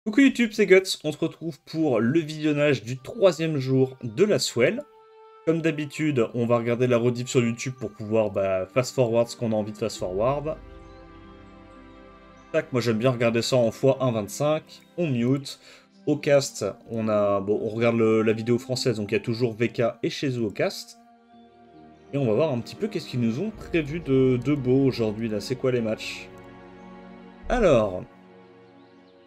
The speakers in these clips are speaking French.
Coucou YouTube, c'est Guts, on se retrouve pour le visionnage du troisième jour de la Swell. Comme d'habitude, on va regarder la rediff sur YouTube pour pouvoir fast-forward ce qu'on a envie de fast-forward. Tac, moi j'aime bien regarder ça en x1.25, on mute. Au cast, on regarde la vidéo française, donc il y a toujours VK et chez eux au cast. Et on va voir un petit peu qu'est-ce qu'ils nous ont prévu de beau aujourd'hui, là, c'est quoi les matchs. Alors...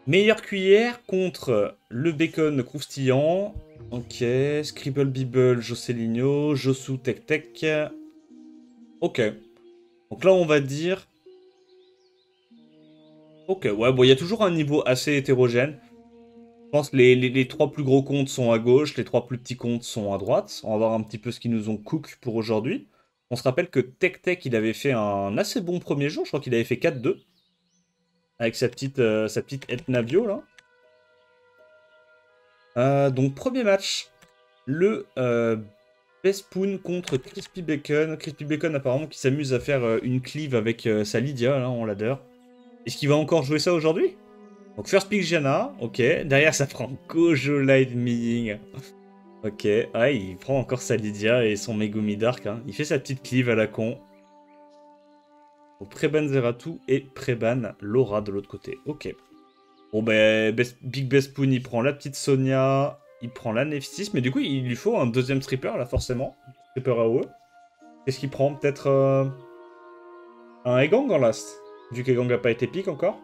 Meilleure cuillère contre le bacon croustillant. Ok, Scribble Bibble, Josseligno, Josu Tech Tech. Ok. Donc là, on va dire... Ok, ouais, bon, il y a toujours un niveau assez hétérogène. Je pense que les trois plus gros comptes sont à gauche, les trois plus petits comptes sont à droite. On va voir un petit peu ce qu'ils nous ont cook pour aujourd'hui. On se rappelle que Tech Tech, il avait fait un assez bon premier jour. Je crois qu'il avait fait 4-2. Avec sa petite Etnavio, là. Donc, premier match. Le Bespoon contre Crispy Bacon. Crispy Bacon, apparemment, qui s'amuse à faire une cleave avec sa Lydia, là, on l'adore. Est-ce qu'il va encore jouer ça aujourd'hui? Donc, first pick Janna, ok. Derrière, ça prend Gojo Light Ming. Ok, ouais, il prend encore sa Lydia et son Megumi Dark. Hein. Il fait sa petite cleave à la con. Donc, Preban Zeratu et Preban Laura de l'autre côté. Ok. Bon, ben, Big Bespoon, il prend la petite Sonia. Il prend la Nephthys, mais du coup, il lui faut un deuxième stripper, là, forcément. Stripper AOE. Qu'est-ce qu'il prend? Peut-être un Egang en last, vu qu'Egang n'a pas été pick encore.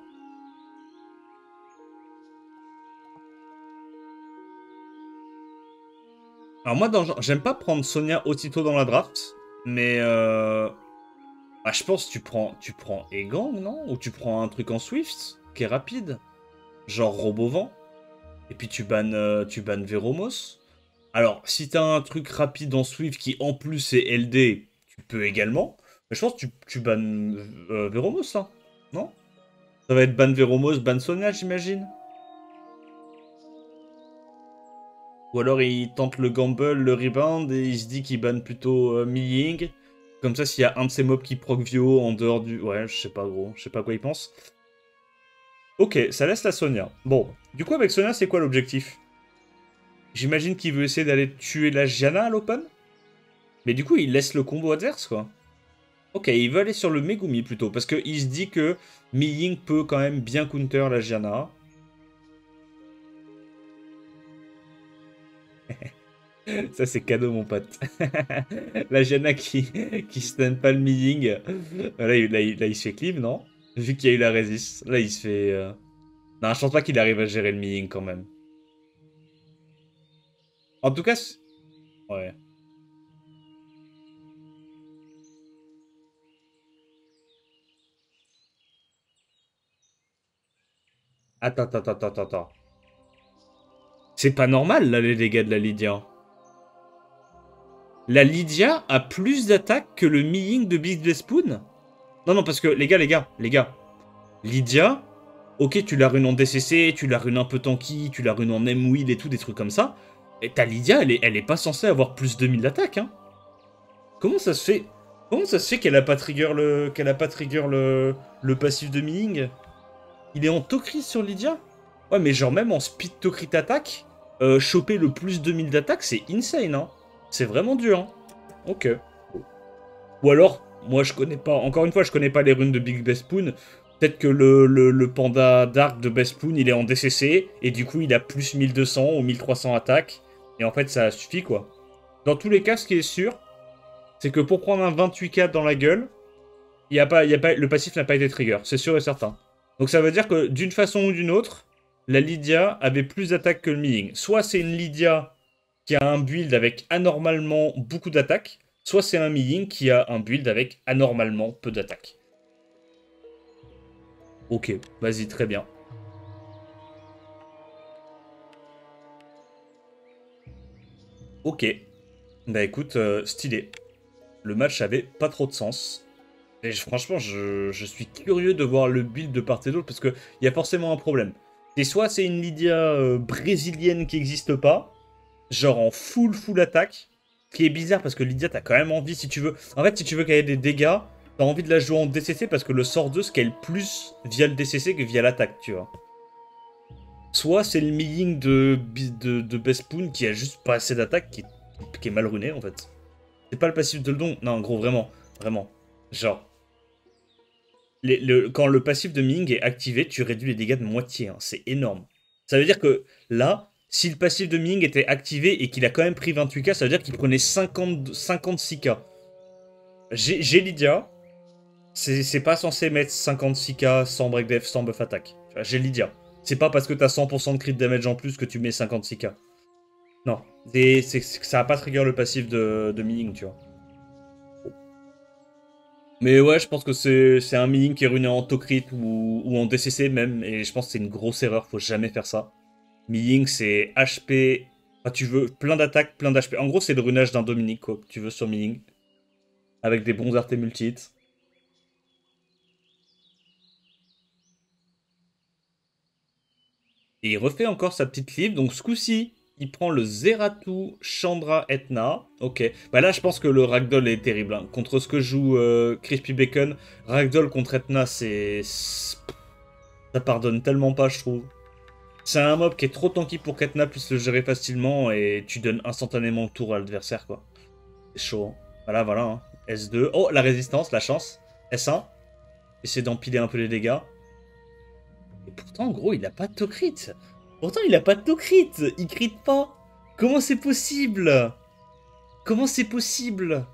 Alors moi, j'aime pas prendre Sonia aussitôt dans la draft, mais je pense que tu prends Egang, non? Ou tu prends un truc en Swift, qui est rapide, genre Robovent, et puis tu bannes Veromos. Alors, si t'as un truc rapide en Swift qui en plus est LD, tu peux également. Mais je pense que tu bannes Veromos, là. Non? Ça va être ban Veromos, ban Sonia, j'imagine. Ou alors il tente le gamble, le rebound, et il se dit qu'il banne plutôt Mi-Ying. Comme ça, s'il y a un de ces mobs qui proc Vio en dehors du... Ouais, je sais pas, gros. Je sais pas quoi il pense. Ok, ça laisse la Sonia. Bon, du coup, avec Sonia, c'est quoi l'objectif? J'imagine qu'il veut essayer d'aller tuer la Gianna à l'open. Mais du coup, il laisse le combo adverse, quoi. Ok, il veut aller sur le Megumi plutôt, parce qu'il se dit que Mi-Ying peut quand même bien counter la Gianna. Ça, c'est cadeau, mon pote. La Gianna qui stun pas le Mi-Ying. Là, il se fait cleave, non? Vu qu'il y a eu la résist. Là, il se fait... Non, je pense pas qu'il arrive à gérer le Mi-Ying quand même. En tout cas... Ouais. Attends. C'est pas normal, là, les dégâts de la Lydia. La Lydia a plus d'attaque que le Mi-Ying de Big Spoon. Non, parce que, les gars. Lydia, ok, tu la runes en DCC, tu la runes un peu tanky, tu la runes en M-Wheel et tout, des trucs comme ça. Et ta Lydia, elle est pas censée avoir plus de 1000 d'attaque, hein. Comment ça se fait qu'elle a pas trigger le passif de Ming? Il est en Tokri sur Lydia? Ouais, mais genre même en speed Tokri attaque, choper le plus de 1000 d'attaque, c'est insane, hein. C'est vraiment dur, hein. Ok. Ou alors, moi je connais pas, encore une fois, je connais pas les runes de Big Bespoon. Peut-être que le panda Dark de Bespoon, il est en DCC, et du coup il a plus 1200 ou 1300 attaques, et en fait ça suffit quoi. Dans tous les cas, ce qui est sûr, c'est que pour prendre un 28k dans la gueule, le passif n'a pas été trigger, c'est sûr et certain. Donc ça veut dire que d'une façon ou d'une autre, la Lydia avait plus d'attaques que le Ming. Soit c'est une Lydia qui a un build avec anormalement beaucoup d'attaques, soit c'est un Mi-Ying qui a un build avec anormalement peu d'attaques. Ok, vas-y, très bien. Ok. Bah écoute, stylé. Le match avait pas trop de sens. Et franchement, je suis curieux de voir le build de part et d'autre parce qu'il y a forcément un problème. C'est soit c'est une Lydia brésilienne qui n'existe pas, genre en full attaque, ce qui est bizarre parce que Lydia, t'as quand même envie, si tu veux... En fait, si tu veux qu'elle ait des dégâts, t'as envie de la jouer en DCC parce que le sort 2 scale plus via le DCC que via l'attaque, tu vois. soit c'est le Miying de Bespoon qui a juste pas assez d'attaque, qui est mal runé en fait. C'est pas le passif de Ledon. Non, gros, vraiment. Vraiment. Genre, quand le passif de Ming est activé, tu réduis les dégâts de moitié. Hein. C'est énorme. Ça veut dire que là, si le passif de Ming était activé et qu'il a quand même pris 28k, ça veut dire qu'il prenait 56k. J'ai Lydia. C'est pas censé mettre 56k sans break def, sans buff attack. J'ai Lydia. C'est pas parce que t'as 100% de crit damage en plus que tu mets 56k. Non. Ça va pas trigger le passif de Ming, tu vois. Mais ouais, je pense que c'est un Ming qui est ruiné en Tokrit ou en DCC même, et je pense que c'est une grosse erreur, faut jamais faire ça. Ming, c'est HP... Enfin, tu veux plein d'attaques, plein d'HP. En gros, c'est le runage d'un Dominique, quoi, que tu veux sur Ming. Avec des bons RT multi-hits. Et il refait encore sa petite livre, donc ce coup-ci, il prend le Zeratou, Chandra, Etna. Ok. Bah là, je pense que le Ragdoll est terrible. Hein. Contre ce que joue Crispy Bacon, Ragdoll contre Etna, ça pardonne tellement pas, je trouve. C'est un mob qui est trop tanky pour qu'Etna puisse le gérer facilement et tu donnes instantanément le tour à l'adversaire, quoi. C'est chaud. Hein. Voilà, voilà. Hein. S2. Oh, la résistance, la chance. S1. Essayer d'empiler un peu les dégâts. Et pourtant, en gros, il a pas de to-crit. Pourtant, il a pas de to-crit. Il crit pas. Comment c'est possible? Comment c'est possible?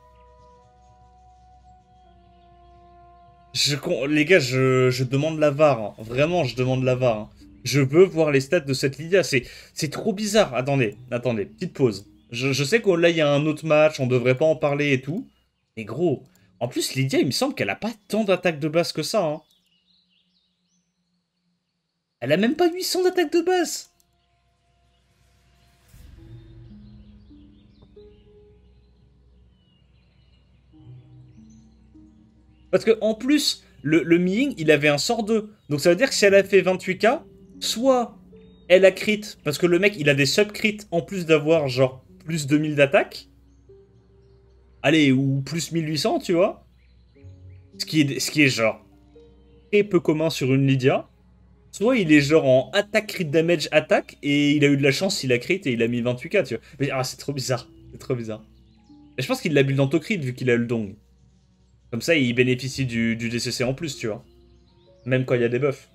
Les gars, je demande la VAR. Hein. Vraiment, je demande la VAR. Hein. Je veux voir les stats de cette Lydia. C'est trop bizarre. Attendez, attendez. Petite pause. Je sais que là, il y a un autre match. On devrait pas en parler et tout. Mais gros, en plus, Lydia, il me semble qu'elle a pas tant d'attaques de base que ça. Hein. Elle a même pas 800 d'attaques de base. Parce que en plus, le Ming, il avait un sort 2. Donc ça veut dire que si elle a fait 28k, soit elle a crit, parce que le mec, il a des sub-crits en plus d'avoir genre plus 2000 d'attaque. Allez, ou plus 1800, tu vois. Ce qui est genre très peu commun sur une Lydia. Soit il est genre en attaque crit damage attaque, et il a eu de la chance, il a crit et il a mis 28k, tu vois. Mais c'est trop bizarre. C'est trop bizarre. Mais je pense qu'il l'a build en crit vu qu'il a le dong. Comme ça, il bénéficie du DCC en plus, tu vois. Même quand il y a des buffs.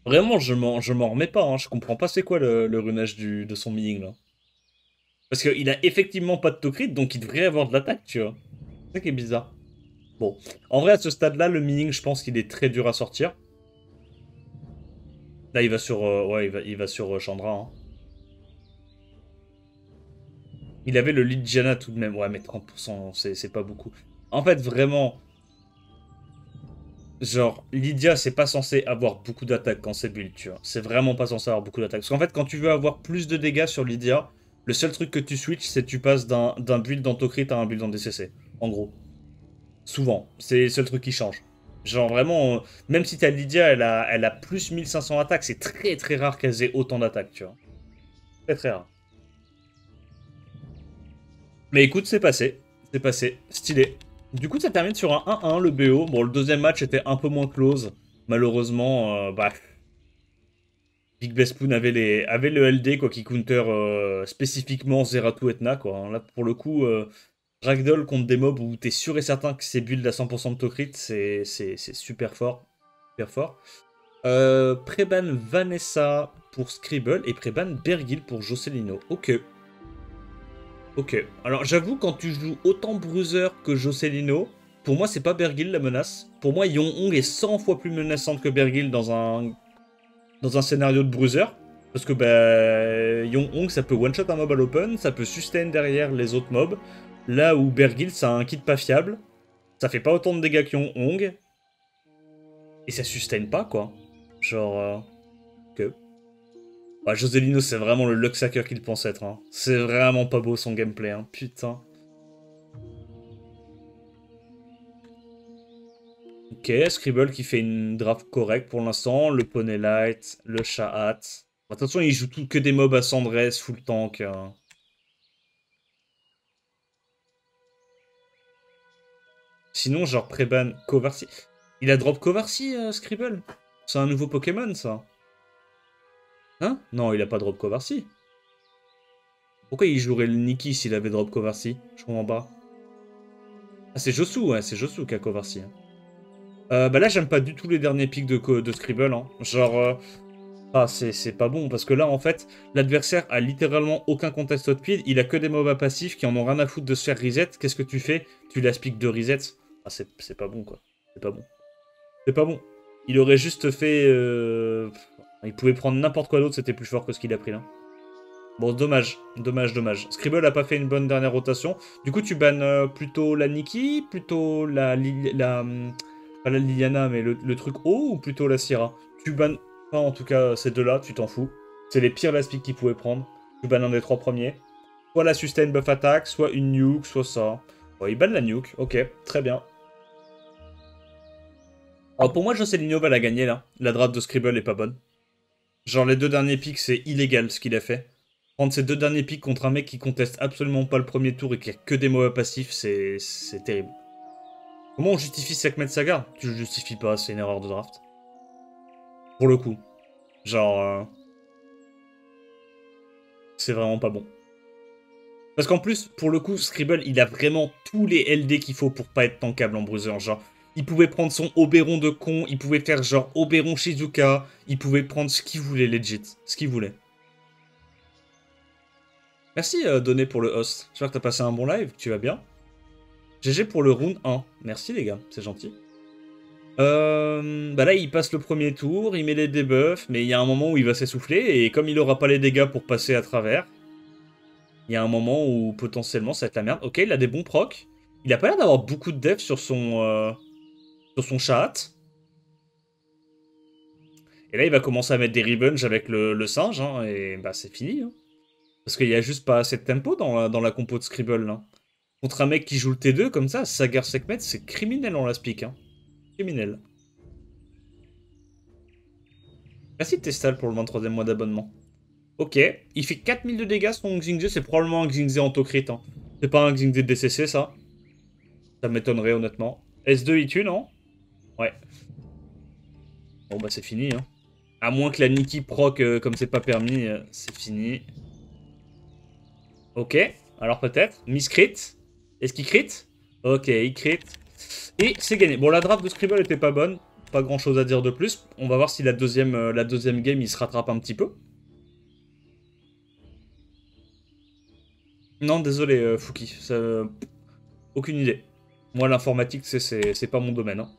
Vraiment, je m'en remets pas, hein. Je comprends pas c'est quoi le runage de son Ming, là. Parce qu'il a effectivement pas de to-crit, donc il devrait avoir de l'attaque, tu vois. C'est ça qui est bizarre. Bon, en vrai, à ce stade-là, le Ming, je pense qu'il est très dur à sortir. Là, il va sur... ouais, il va sur Chandra, hein. Il avait le Lydiana tout de même. Ouais, mais 30%, c'est pas beaucoup. En fait, vraiment... Genre, Lydia, c'est pas censé avoir beaucoup d'attaques quand c'est build, tu vois. C'est vraiment pas censé avoir beaucoup d'attaques. Parce qu'en fait, quand tu veux avoir plus de dégâts sur Lydia, le seul truc que tu switches, c'est que tu passes d'un build en Tokrit à un build en DCC. En gros. Souvent. C'est le seul truc qui change. Genre vraiment, même si ta Lydia, elle a plus 1500 attaques, c'est très très rare qu'elle ait autant d'attaques, tu vois. Très très rare. Mais écoute, c'est passé. C'est passé. Stylé. Du coup, ça termine sur un 1-1, le BO. Bon, le deuxième match était un peu moins close. Malheureusement, bah, Big Bespoon avait le LD quoi, qui counter spécifiquement Zeratou Etna. Quoi. Hein. Là, pour le coup, Ragdoll contre des mobs où t'es sûr et certain que c'est build à 100% de Tokrit, c'est super fort. Super fort. Préban Vanessa pour Scribble et Préban Bergil pour Jocelino. Ok. Ok. Alors j'avoue, quand tu joues autant Bruiser que Jocelino, pour moi c'est pas Bergil la menace. Pour moi, Yong-Hong est 100 fois plus menaçante que Bergil dans un scénario de Bruiser. Parce que bah, Yong-Hong ça peut one-shot un mob à l'open, ça peut sustain derrière les autres mobs. Là où Bergil ça a un kit pas fiable, ça fait pas autant de dégâts que Yong-Hong. Et ça sustain pas quoi. Genre... que... Ouais, Joselino, c'est vraiment le Luxhacker qu'il pense être. Hein. C'est vraiment pas beau son gameplay, hein. Putain. Ok, Scribble qui fait une draft correcte pour l'instant. Le Poney Light, le Shahat. Attention, il joue que des mobs à Sandress, full tank. Hein. Sinon, genre Preban, Kovarsi. Il a drop Kovarsi, Scribble? C'est un nouveau Pokémon, ça. Hein? Non, il a pas drop cover si. Pourquoi il jouerait le Nikki s'il avait drop cover si? Je comprends pas. Ah, c'est Josu, ouais, c'est Josu qui a cover si. Hein. Bah là, j'aime pas du tout les derniers pics de Scribble. Hein. Genre, ah, c'est pas bon, parce que là, en fait, l'adversaire a littéralement aucun contest hotfield, il a que des mobs passifs qui en ont rien à foutre de se faire reset. Qu'est-ce que tu fais? Tu l'aspiques de reset. Ah, c'est pas bon, quoi. C'est pas bon. C'est pas bon. Il aurait juste fait... Il pouvait prendre n'importe quoi d'autre, c'était plus fort que ce qu'il a pris, là. Bon, dommage. Dommage, dommage. Scribble a pas fait une bonne dernière rotation. Du coup, tu bannes plutôt la Nikki, plutôt pas la Liliana, mais le truc haut, ou plutôt la Syrah? Tu bannes pas, en tout cas, ces deux-là, tu t'en fous. C'est les pires last picks qu'ils pouvaient prendre. Tu bannes un des trois premiers. Soit la sustain buff attack, soit une nuke, soit ça. Bon, il banne la nuke, ok, très bien. Alors pour moi, Jocelyn va la gagner, là. La draft de Scribble est pas bonne. Genre, les deux derniers picks, c'est illégal ce qu'il a fait. Prendre ces deux derniers picks contre un mec qui conteste absolument pas le premier tour et qui a que des mots passifs, c'est terrible. Comment on justifie Sekhmet Saga? Tu le justifies pas, c'est une erreur de draft. Pour le coup. Genre... c'est vraiment pas bon. Parce qu'en plus, pour le coup, Scribble, il a vraiment tous les LD qu'il faut pour pas être tankable en bruiser. Genre, il pouvait prendre son Oberon de con, il pouvait faire genre Oberon Shizuka, il pouvait prendre ce qu'il voulait, legit. Ce qu'il voulait. Merci Donné pour le host. J'espère que t'as passé un bon live, que tu vas bien. GG pour le round 1. Merci les gars, c'est gentil. Bah là, il passe le premier tour, il met les debuffs, mais il y a un moment où il va s'essouffler, et comme il aura pas les dégâts pour passer à travers, il y a un moment où potentiellement ça va être la merde. Ok, il a des bons procs. Il a pas l'air d'avoir beaucoup de def sur son chat. Et là, il va commencer à mettre des revenge avec le singe, hein, et bah c'est fini. Hein. Parce qu'il y a juste pas assez de tempo dans la compo de Scribble. Là. Contre un mec qui joue le T2 comme ça, Sagar Sekhmet, c'est criminel en last pick. Hein. Criminel. Merci Testal pour le 23e mois d'abonnement. Ok, il fait 4000 de dégâts son Xingze, c'est probablement un Xingze Antocrit. Hein. C'est pas un Xingze DCC ça. Ça m'étonnerait honnêtement. S2 il tue non? Ouais. Bon bah c'est fini. Hein. À moins que la Nikki proc comme c'est pas permis, c'est fini. Ok, alors peut-être. Miss crit. Est-ce qu'il crit? Ok, il crit. Et c'est gagné. Bon, la draft de Scribble était pas bonne. Pas grand chose à dire de plus. On va voir si la deuxième game, il se rattrape un petit peu. Non, désolé, Fouki. Aucune idée. Moi, l'informatique, c'est pas mon domaine. Hein.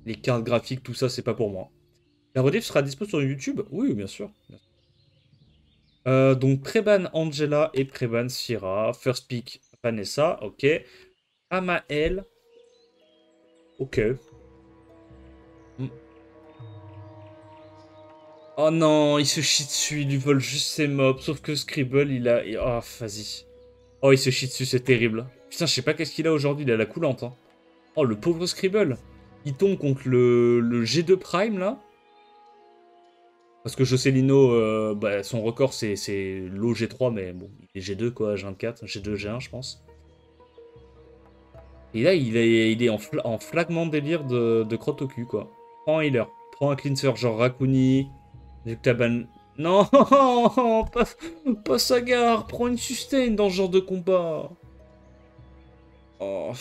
Les cartes graphiques, tout ça, c'est pas pour moi. La rediff sera dispo sur YouTube? Oui, bien sûr. Donc, Preban Angela et Preban Syrah. First pick Vanessa, ok. Amael. Ok. Hmm. Oh non, il se chie dessus, il lui vole juste ses mobs. Sauf que Scribble, il a... Oh, vas-y. Oh, il se chie dessus, c'est terrible. Putain, je sais pas qu'est-ce qu'il a aujourd'hui, il a la coulante. Hein. Oh, le pauvre Scribble. Il tombe contre le G2 Prime, là. Parce que Jocelino, bah, son record, c'est l'eau G3, mais bon, il est G2, quoi, G24, G2, G1, je pense. Et là, il est en flagment délire de crotte au cul, quoi. Prends un healer, prends un cleanser, genre Rakuni, vu que t'as ban... Non, pas Sagar, prends une sustain dans ce genre de combat. Oh.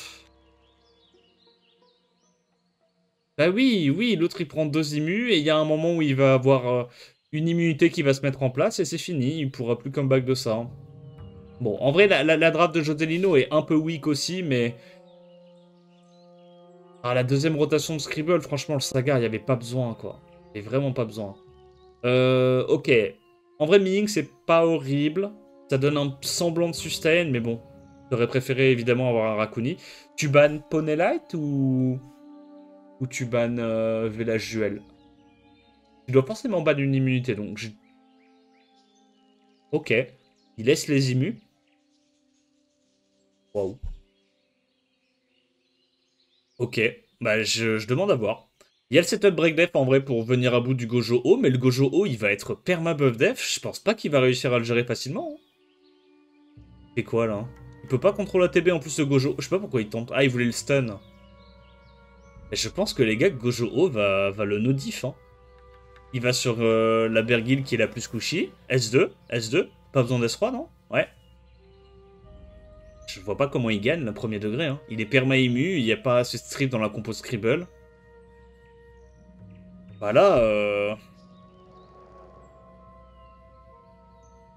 Bah oui, oui, l'autre il prend 2 immus et il y a un moment où il va avoir une immunité qui va se mettre en place et c'est fini, il pourra plus comeback de ça. Hein. Bon, en vrai, la draft de Joselino est un peu weak aussi, mais... Ah, la deuxième rotation de Scribble, franchement, le Saga, il n'y avait pas besoin, quoi. Il n'y avait vraiment pas besoin. Ok. En vrai, Ming, c'est pas horrible. Ça donne un semblant de sustain, mais bon. J'aurais préféré, évidemment, avoir un Rakuni. Tu bannes Ponelite ou tu bannes Village Juel? Tu dois forcément ban une immunité, donc... Ok. Il laisse les immus. Waouh. Ok. Bah, je demande à voir. Il y a le setup break def en vrai pour venir à bout du Gojo O, mais le Gojo O il va être perma buff def. Je pense pas qu'il va réussir à le gérer facilement. Hein. C'est quoi là? Il peut pas contrôler ATB en plus le Gojo. Je sais pas pourquoi il tente. Ah, il voulait le stun. Et je pense que les gars, Gojo va le no diff. Hein. Il va sur la Bergil qui est la plus squishy. S2. Pas besoin d'S3, non? Ouais. Je vois pas comment il gagne le premier degré. Hein. Il est perma-ému, il n'y a pas assez de strip dans la compo Scribble. Bah là,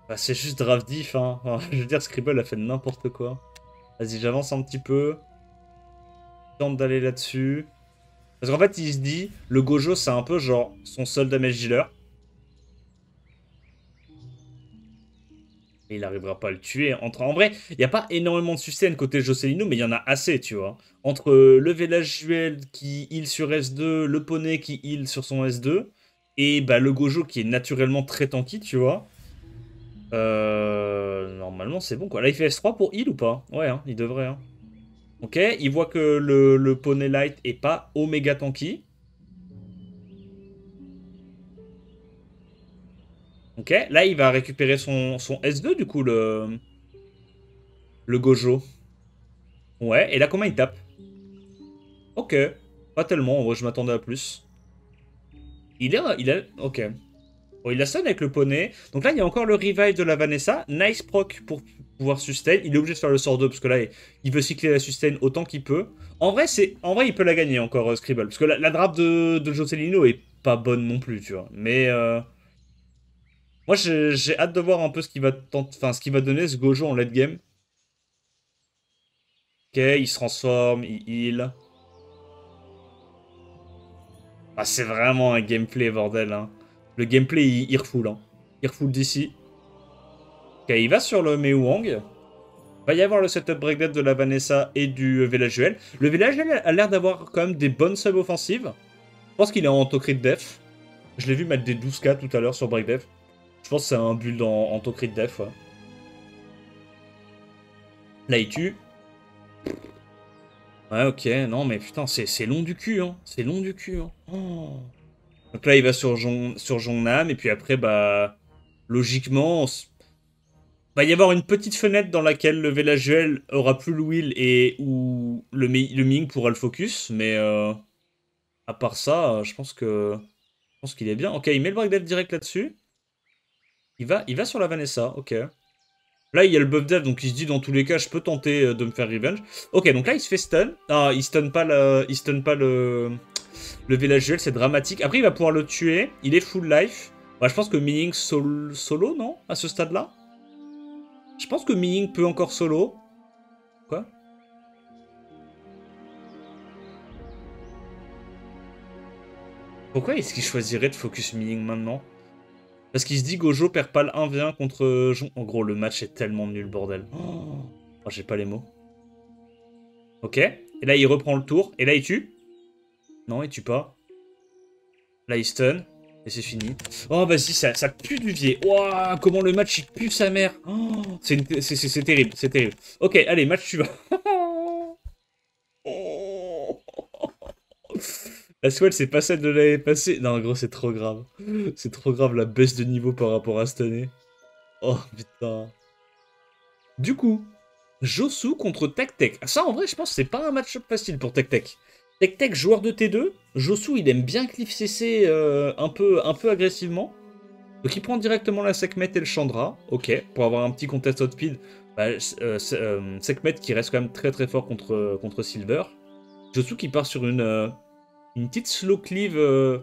bah, c'est juste draft diff. Hein. Enfin, je veux dire, Scribble a fait n'importe quoi. Vas-y, j'avance un petit peu. Tente d'aller là-dessus. Parce qu'en fait, il se dit, le Gojo, c'est un peu genre son seul damage dealer. Et il n'arrivera pas à le tuer. En vrai, il n'y a pas énormément de sustain côté Jocelino, mais il y en a assez, tu vois. Entre le village Juel qui heal sur S2, le poney qui heal sur son S2, et bah, le Gojo qui est naturellement très tanky, tu vois. Normalement, c'est bon, quoi. Là, il fait S3 pour heal ou pas? Ouais, hein, il devrait. Hein. Ok, il voit que le poney light est pas oméga tanky. Ok, là, il va récupérer son S2, du coup, le Gojo. Ouais, et là, comment il tape? Ok. Pas tellement, en vrai, je m'attendais à plus. Ok. Bon, il a stun avec le poney. Donc là, il y a encore le revive de la Vanessa. Nice proc pour pouvoir sustain. Il est obligé de faire le sort 2 parce que là, il veut cycler la sustain autant qu'il peut. En vrai, il peut la gagner encore, Scribble. Parce que la drape de Jocelino est pas bonne non plus, tu vois. Mais moi, j'ai hâte de voir un peu ce qu'il va enfin, ce qu'il va donner ce Gojo en late game. Ok, il se transforme, il heal. Ah, c'est vraiment un gameplay, bordel. Hein. Le gameplay, il refoule. Hein. Il refoule d'ici. Ok, il va sur le Mewang. Va y avoir le setup breakdead de la Vanessa et du Velajuel. Le Velajuel a l'air d'avoir quand même des bonnes subs offensives. Je pense qu'il est en autocrit def. Je l'ai vu mettre des 12k tout à l'heure sur breakdev. Je pense que c'est un build en autocrit def. Ouais. Là, il tue. Ouais, ok. Non, mais putain, c'est long du cul. Hein. C'est long du cul. Hein. Oh. Donc là, il va sur Jongnam. Et puis après, bah... Logiquement, va y avoir une petite fenêtre dans laquelle le Velajuel aura plus le will et où le Ming pourra le focus. Mais à part ça, je pense qu'il est bien. Ok, il met le break dev direct là-dessus. Il va sur la Vanessa, ok. Là, il y a le buff dev, donc il se dit dans tous les cas, je peux tenter de me faire revenge. Ok, donc là, il se fait stun. Ah, il stun pas le Velajuel, c'est dramatique. Après, il va pouvoir le tuer. Il est full life. Ouais, je pense que Ming solo, non? À ce stade-là? Je pense que Ming peut encore solo. Quoi? Pourquoi est-ce qu'il choisirait de focus Ming maintenant? Parce qu'il se dit Gojo perd pas le 1v1 contre Jon. En gros, le match est tellement nul, bordel. Oh, j'ai pas les mots. Ok. Et là, il reprend le tour. Et là, il tue. Non, il tue pas. Là, il stun. Et c'est fini. Oh, vas-y, ça pue du vieil. Ouah, comment le match, il pue sa mère. Oh, c'est terrible, c'est terrible. Ok, allez, match suivant. La Swell, c'est pas celle de l'année passée. Non, gros, c'est trop grave. C'est trop grave la baisse de niveau par rapport à cette année. Oh, putain. Du coup, Josu contre Tech. Ça, en vrai, je pense que c'est pas un match-up facile pour Tech. Tech, joueur de T2. Josu, il aime bien Cliff CC un peu agressivement. Donc, il prend directement la Sekhmet et le Chandra. Ok, pour avoir un petit contest outspeed. Bah, Sekhmet qui reste quand même très très fort contre Silver. Josu qui part sur une petite slow cleave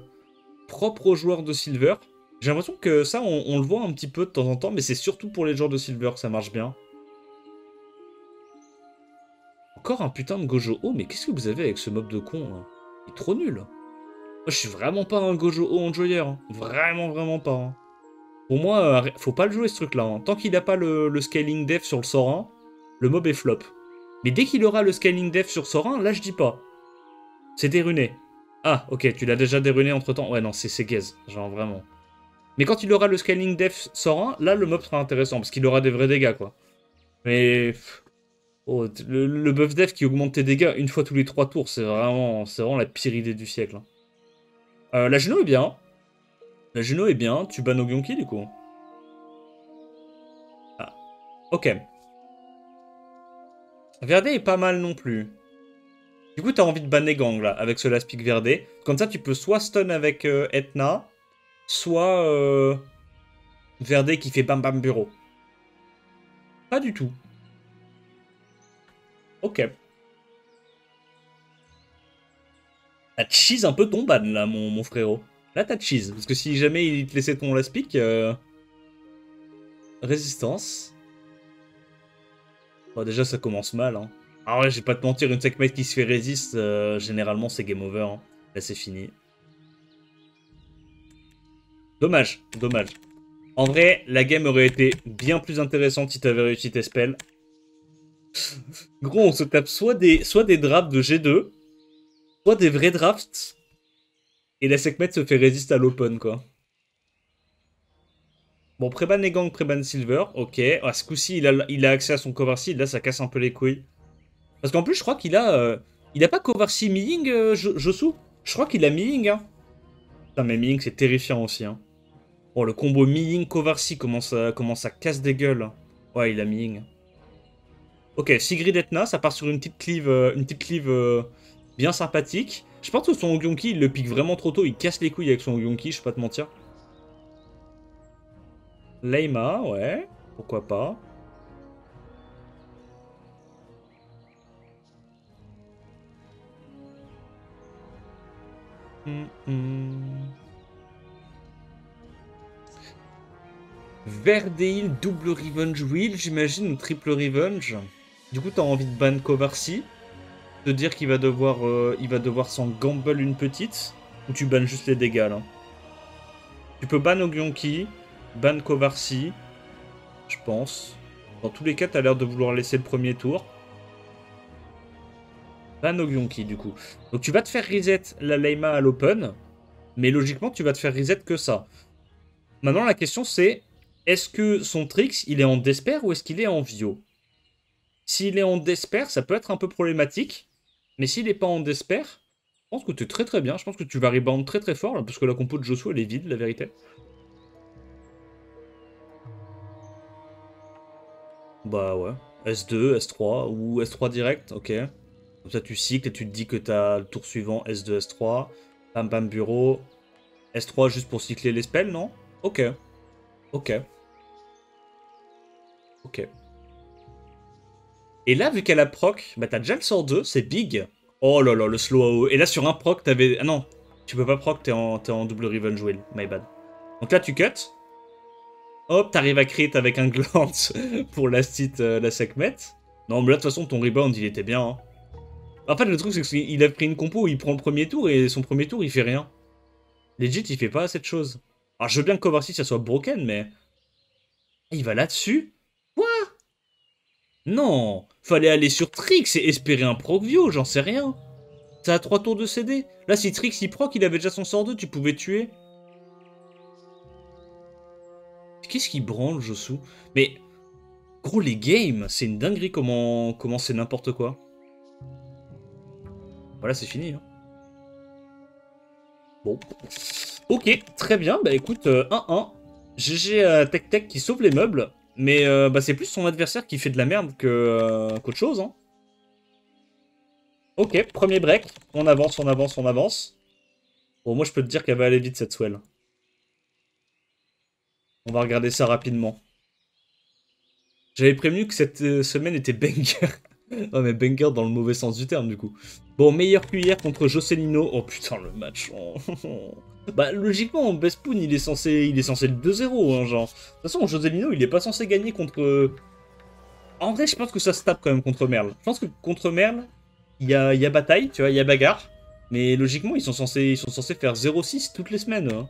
propre aux joueurs de Silver. J'ai l'impression que ça, on le voit un petit peu de temps en temps, mais c'est surtout pour les joueurs de Silver que ça marche bien. Encore un putain de Gojo haut, mais qu'est-ce que vous avez avec ce mob de con là? Il est trop nul. Moi, je suis vraiment pas un Gojo haut enjoyer. Hein. Vraiment, vraiment pas. Hein. Pour moi, faut pas le jouer ce truc-là. Hein. Tant qu'il a pas le scaling def sur le Sorin, le mob est flop. Mais dès qu'il aura le scaling def sur Sorin, là je dis pas. C'est déruné. Ah, ok, tu l'as déjà déruné entre temps. Ouais, non, c'est gaze. Genre vraiment. Mais quand il aura le scaling def Sorin, là le mob sera intéressant parce qu'il aura des vrais dégâts quoi. Mais. Oh, le buff def qui augmente tes dégâts une fois tous les 3 tours, c'est vraiment la pire idée du siècle. Hein. La Juno est bien. La Juno est bien. Tu bans Ogyonki du coup. Ah, ok. Verdé est pas mal non plus. Du coup, t'as envie de ban les gangs, là, avec ce last pick verdé. Comme ça, tu peux soit stun avec Etna, soit verdé qui fait bam bam bureau. Pas du tout. Ok. T'as cheese un peu ton ban, là, mon frérot. Là, t'as cheese. Parce que si jamais il te laissait ton last pick... Résistance. Bon, déjà, ça commence mal. Hein. Ah ouais, je vais pas te mentir, une checkmate qui se fait résiste, généralement, c'est game over. Hein. Là, c'est fini. Dommage, dommage. En vrai, la game aurait été bien plus intéressante si t'avais réussi tes spells. Gros, on se tape soit des drafts de G2, soit des vrais drafts, et la checkmate se fait résiste à l'open, quoi. Bon, Préban et Gang, Préban Silver, ok. Ah, ce coup-ci, il a accès à son cover seed, là, ça casse un peu les couilles. Parce qu'en plus, je crois qu'il a... il a pas cover seed Miying, Josu. Je crois qu'il a Miying, hein. Putain, mais Miying, c'est terrifiant aussi, hein. Oh, le combo Miying cover seed, comment ça casse des gueules. Ouais, il a Miying. Ok, Sigrid Etna, ça part sur une petite cleave bien sympathique. Je pense que son Ogyonki, il le pique vraiment trop tôt, il casse les couilles avec son Ogyonki, je vais pas te mentir. Leima, ouais, pourquoi pas. Verdeil, double Revenge Wheel, j'imagine, ou triple Revenge. Du coup, t'as envie de ban Kovarsi, te dire il va devoir s'en gamble une petite, ou tu bannes juste les dégâts, là. Tu peux ban Ogyonki, ban Kovarsi, je pense. Dans tous les cas, t'as l'air de vouloir laisser le premier tour. Ban Ogyonki, du coup. Donc tu vas te faire reset la Leima à l'open, mais logiquement, tu vas te faire reset que ça. Maintenant, la question c'est, est-ce que son Trix, il est en Despair ou est-ce qu'il est en Vio? S'il est en Despair, ça peut être un peu problématique, mais s'il n'est pas en Despair, je pense que tu es très très bien. Je pense que tu vas rebound très très fort, là, parce que la compo de Josué, elle est vide, la vérité. Bah ouais. S2, S3 ou S3 direct, ok. Comme ça, tu cycles et tu te dis que tu as le tour suivant S2, S3. Bam bam bureau. S3 juste pour cycler les spells, non? Ok. Ok. Ok. Et là, vu qu'elle a proc, bah t'as déjà le sort 2, c'est big. Oh là là, le slow AO. Et là, sur un proc, t'avais... Ah non, tu peux pas proc, t'es en double revenge wheel, my bad. Donc là, tu cut. Hop, t'arrives à crit avec un glance pour la la segmet. Non, mais là, de toute façon, ton rebound, il était bien. Hein. En fait, le truc, c'est qu'il a pris une compo où il prend le premier tour et son premier tour, il fait rien. Legit, il fait pas assez de choses. Alors, je veux bien que Cover 6, ça soit broken, mais... Il va là-dessus? Quoi? Non! Fallait aller sur Trix et espérer un proc-view, j'en sais rien. Ça a 3 tours de CD. Là, si Trix il proc, il avait déjà son sort 2, tu pouvais tuer. Qu'est-ce qui branle, Josu? Mais, gros, les games, c'est une dinguerie comment c'est n'importe quoi. Voilà, c'est fini. Hein. Bon. Ok, très bien. Bah écoute, 1-1. GG Tech Tech qui sauve les meubles. Mais bah, c'est plus son adversaire qui fait de la merde qu'autre chose. Hein. Ok, premier break. On avance, on avance, on avance. Bon, moi, je peux te dire qu'elle va aller vite, cette swell. On va regarder ça rapidement. J'avais prévenu que cette semaine était banger. Non mais banger dans le mauvais sens du terme du coup. Bon, meilleure cuillère contre Jocelino. Oh putain le match. Oh. Bah logiquement, Bespoon il est censé le 2-0 hein, genre. De toute façon, Jocelino il est pas censé gagner contre... En vrai je pense que ça se tape quand même contre Merle. Je pense que contre Merle, il y a bataille, tu vois, il y a bagarre. Mais logiquement ils sont censés faire 0-6 toutes les semaines. Hein.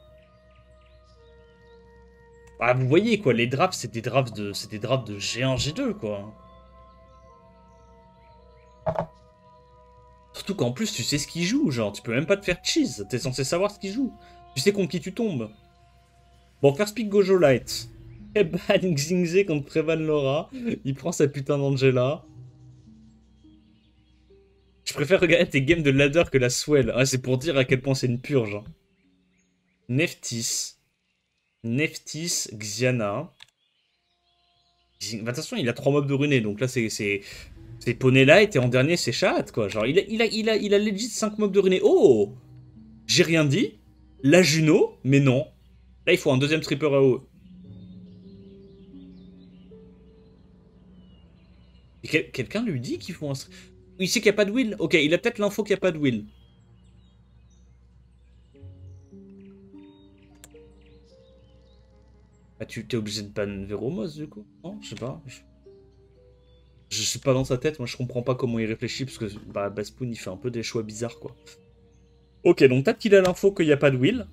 Bah vous voyez quoi, les drafts c'est des drafts de G1, G2 quoi. Surtout qu'en plus, tu sais ce qu'il joue, genre, tu peux même pas te faire cheese, t'es censé savoir ce qu'il joue. Tu sais contre qui tu tombes. Bon, first pick Gojo Light. Eban Xingze contre Prevan Laura. Il prend sa putain d'Angela. Je préfère regarder tes games de ladder que la swell. Ah, c'est pour dire à quel point c'est une purge. Hein. Neftis. Neftis, Xiana. Bah, de toute façon, il a 3 mobs de runé, donc là, c'est... Ces poneys-là étaient en dernier, c'est chat, quoi. Genre, il a legit 5 mobs de René. Oh! J'ai rien dit. La Juno, mais non. Là, il faut un deuxième tripper AOE. Quelqu'un lui dit qu'il faut un... Il sait qu'il n'y a pas de will. Ok, il a peut-être l'info qu'il n'y a pas de will. Ah, tu t'es obligé de ban Véromos, du coup? Non, je sais pas. Je suis pas dans sa tête, moi je comprends pas comment il réfléchit, parce que bah, Baspoon il fait un peu des choix bizarres, quoi. Ok, donc peut-être qu'il a l'info qu'il n'y a pas de will.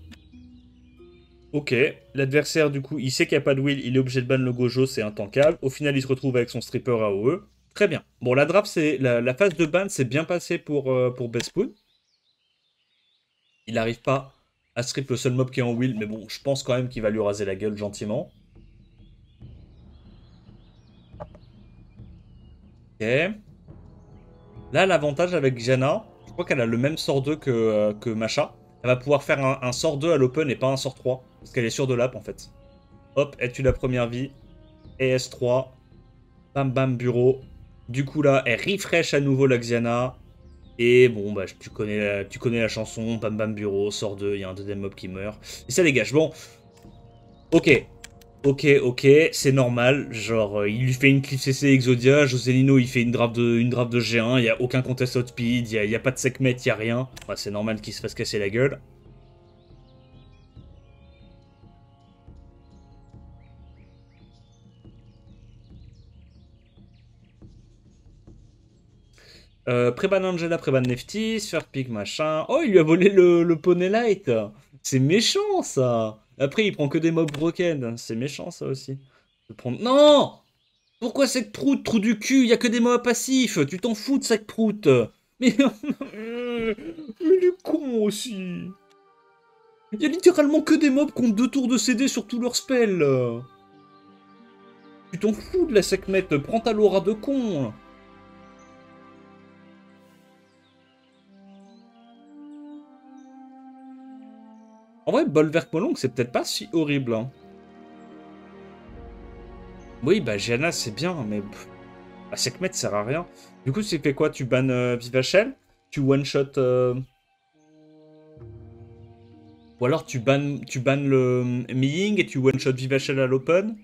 Ok, l'adversaire, du coup, il sait qu'il n'y a pas de will, il est obligé de ban le Gojo, c'est intankable. Au final, il se retrouve avec son stripper AOE. Très bien. Bon, la draft, c'est la phase de ban, c'est bien passé pour Bespoon. Il n'arrive pas à strip le seul mob qui est en will, mais bon, je pense quand même qu'il va lui raser la gueule gentiment. Ok. Là, l'avantage avec Jana, je crois qu'elle a le même sort 2 que Masha. Elle va pouvoir faire un sort 2 à l'open et pas un sort 3, parce qu'elle est sûre de lap en fait. Hop, elle tue la première vie. ES3. Bam bam bureau. Du coup là, elle refresh à nouveau la Xiana. Et bon, bah tu connais la chanson. Bam bam bureau, sort 2, il y a un deuxième mob qui meurt. Et ça dégage. Bon, ok. Ok, c'est normal. Genre, il lui fait une cliff CC Exodia. Joselino, il fait une draft de G1. Il n'y a aucun contest outspeed. Il n'y a pas de segmet, il n'y a rien. Bah, c'est normal qu'il se fasse casser la gueule. Préban Angela, Préban Nefty, Sphere Peak, machin. Oh, il lui a volé le poney light. C'est méchant, ça. Après, il prend que des mobs broken. C'est méchant, ça aussi. Non! Pourquoi Sec Prout, trou du cul? Il y a que des mobs passifs. Tu t'en fous de Sec Prout. Mais... il est con aussi. Il y a littéralement que des mobs qui ont 2 tours de CD sur tous leurs spells. Tu t'en fous de la Sekhmet. Prends ta Laura de con. En vrai, Bolverk Molong, c'est peut-être pas si horrible. Hein. Oui, bah Gianna, c'est bien, mais... Bah, Sekhmet sert à rien. Du coup, tu fais quoi? Tu bannes Vivachel? Tu one-shot... Ou alors tu bannes le Miying et tu one-shot Vivachel à l'open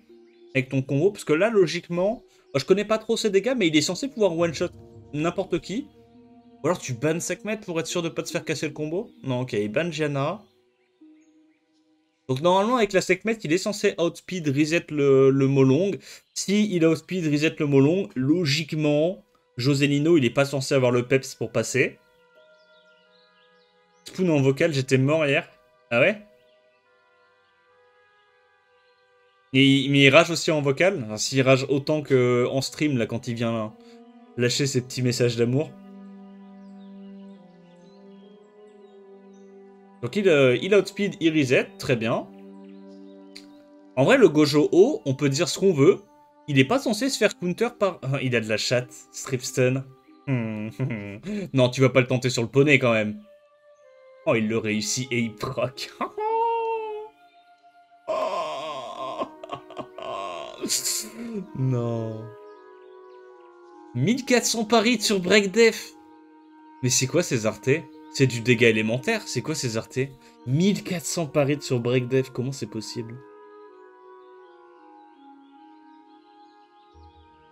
avec ton combo. Parce que là, logiquement... Bah, je connais pas trop ses dégâts, mais il est censé pouvoir one-shot n'importe qui. Ou alors tu bannes Sekhmet pour être sûr de pas te faire casser le combo. Non, ok, il banne Gianna. Donc normalement avec la Sekhmet, il est censé outspeed reset le Molong. Si il outspeed reset le Molong, logiquement, Joselino, il est pas censé avoir le peps pour passer. Spoon en vocal, j'étais mort hier. Ah ouais? Mais il rage aussi en vocal. Enfin, s'il rage autant qu'en stream, là, quand il vient lâcher ses petits messages d'amour. Donc il outspeed, il reset, très bien. En vrai, le Gojo O, on peut dire ce qu'on veut. Il est pas censé se faire counter par... il a de la chatte, Stripstun. Non, tu vas pas le tenter sur le poney quand même. Oh, il le réussit et il proc. Non. 1400 paris sur Breakdef. Mais c'est quoi ces artés? C'est du dégât élémentaire, c'est quoi ces artés? 1400 paris sur Breakdef, comment c'est possible?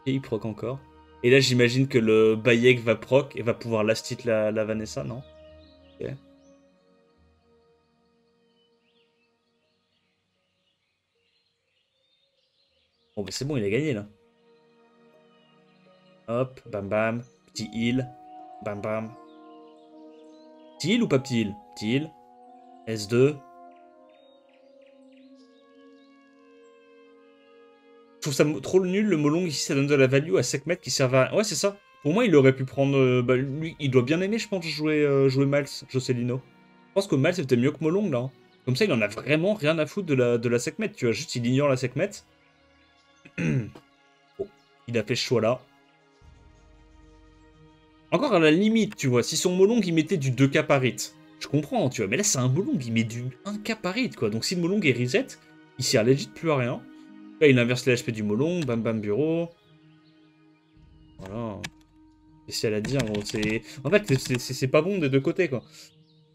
Et il proc encore. Et là, j'imagine que le Bayek va proc et va pouvoir last hit la Vanessa, non? Ok. Bon, bah c'est bon, il a gagné, là. Hop, bam bam. Petit heal. Bam bam. Petit heal ou pas petit heal? Petit heal. S2. Je trouve ça trop nul, le Molong, ici, ça donne de la value à Sekhmet qui servent à... Ouais, c'est ça. Pour moi, il aurait pu prendre... bah, lui, il doit bien aimer, je pense, jouer Miles, Joselino. Je pense que Miles, c'était mieux que Molong, là. Hein. Comme ça, il en a vraiment rien à foutre de la Sekhmet, tu vois. Juste, il ignore la Sekhmet. Bon, il a fait ce choix-là. Encore à la limite, tu vois, si son Molong, il mettait du 2K par hit, je comprends, tu vois. Mais là, c'est un Molong, il met du 1K par hit, quoi. Donc si le Molong est reset, il sert legit plus à rien. Là, il inverse les HP du Molong, bam bam bureau. Voilà. spécial à dire. Gros. En fait, c'est pas bon des deux côtés, quoi.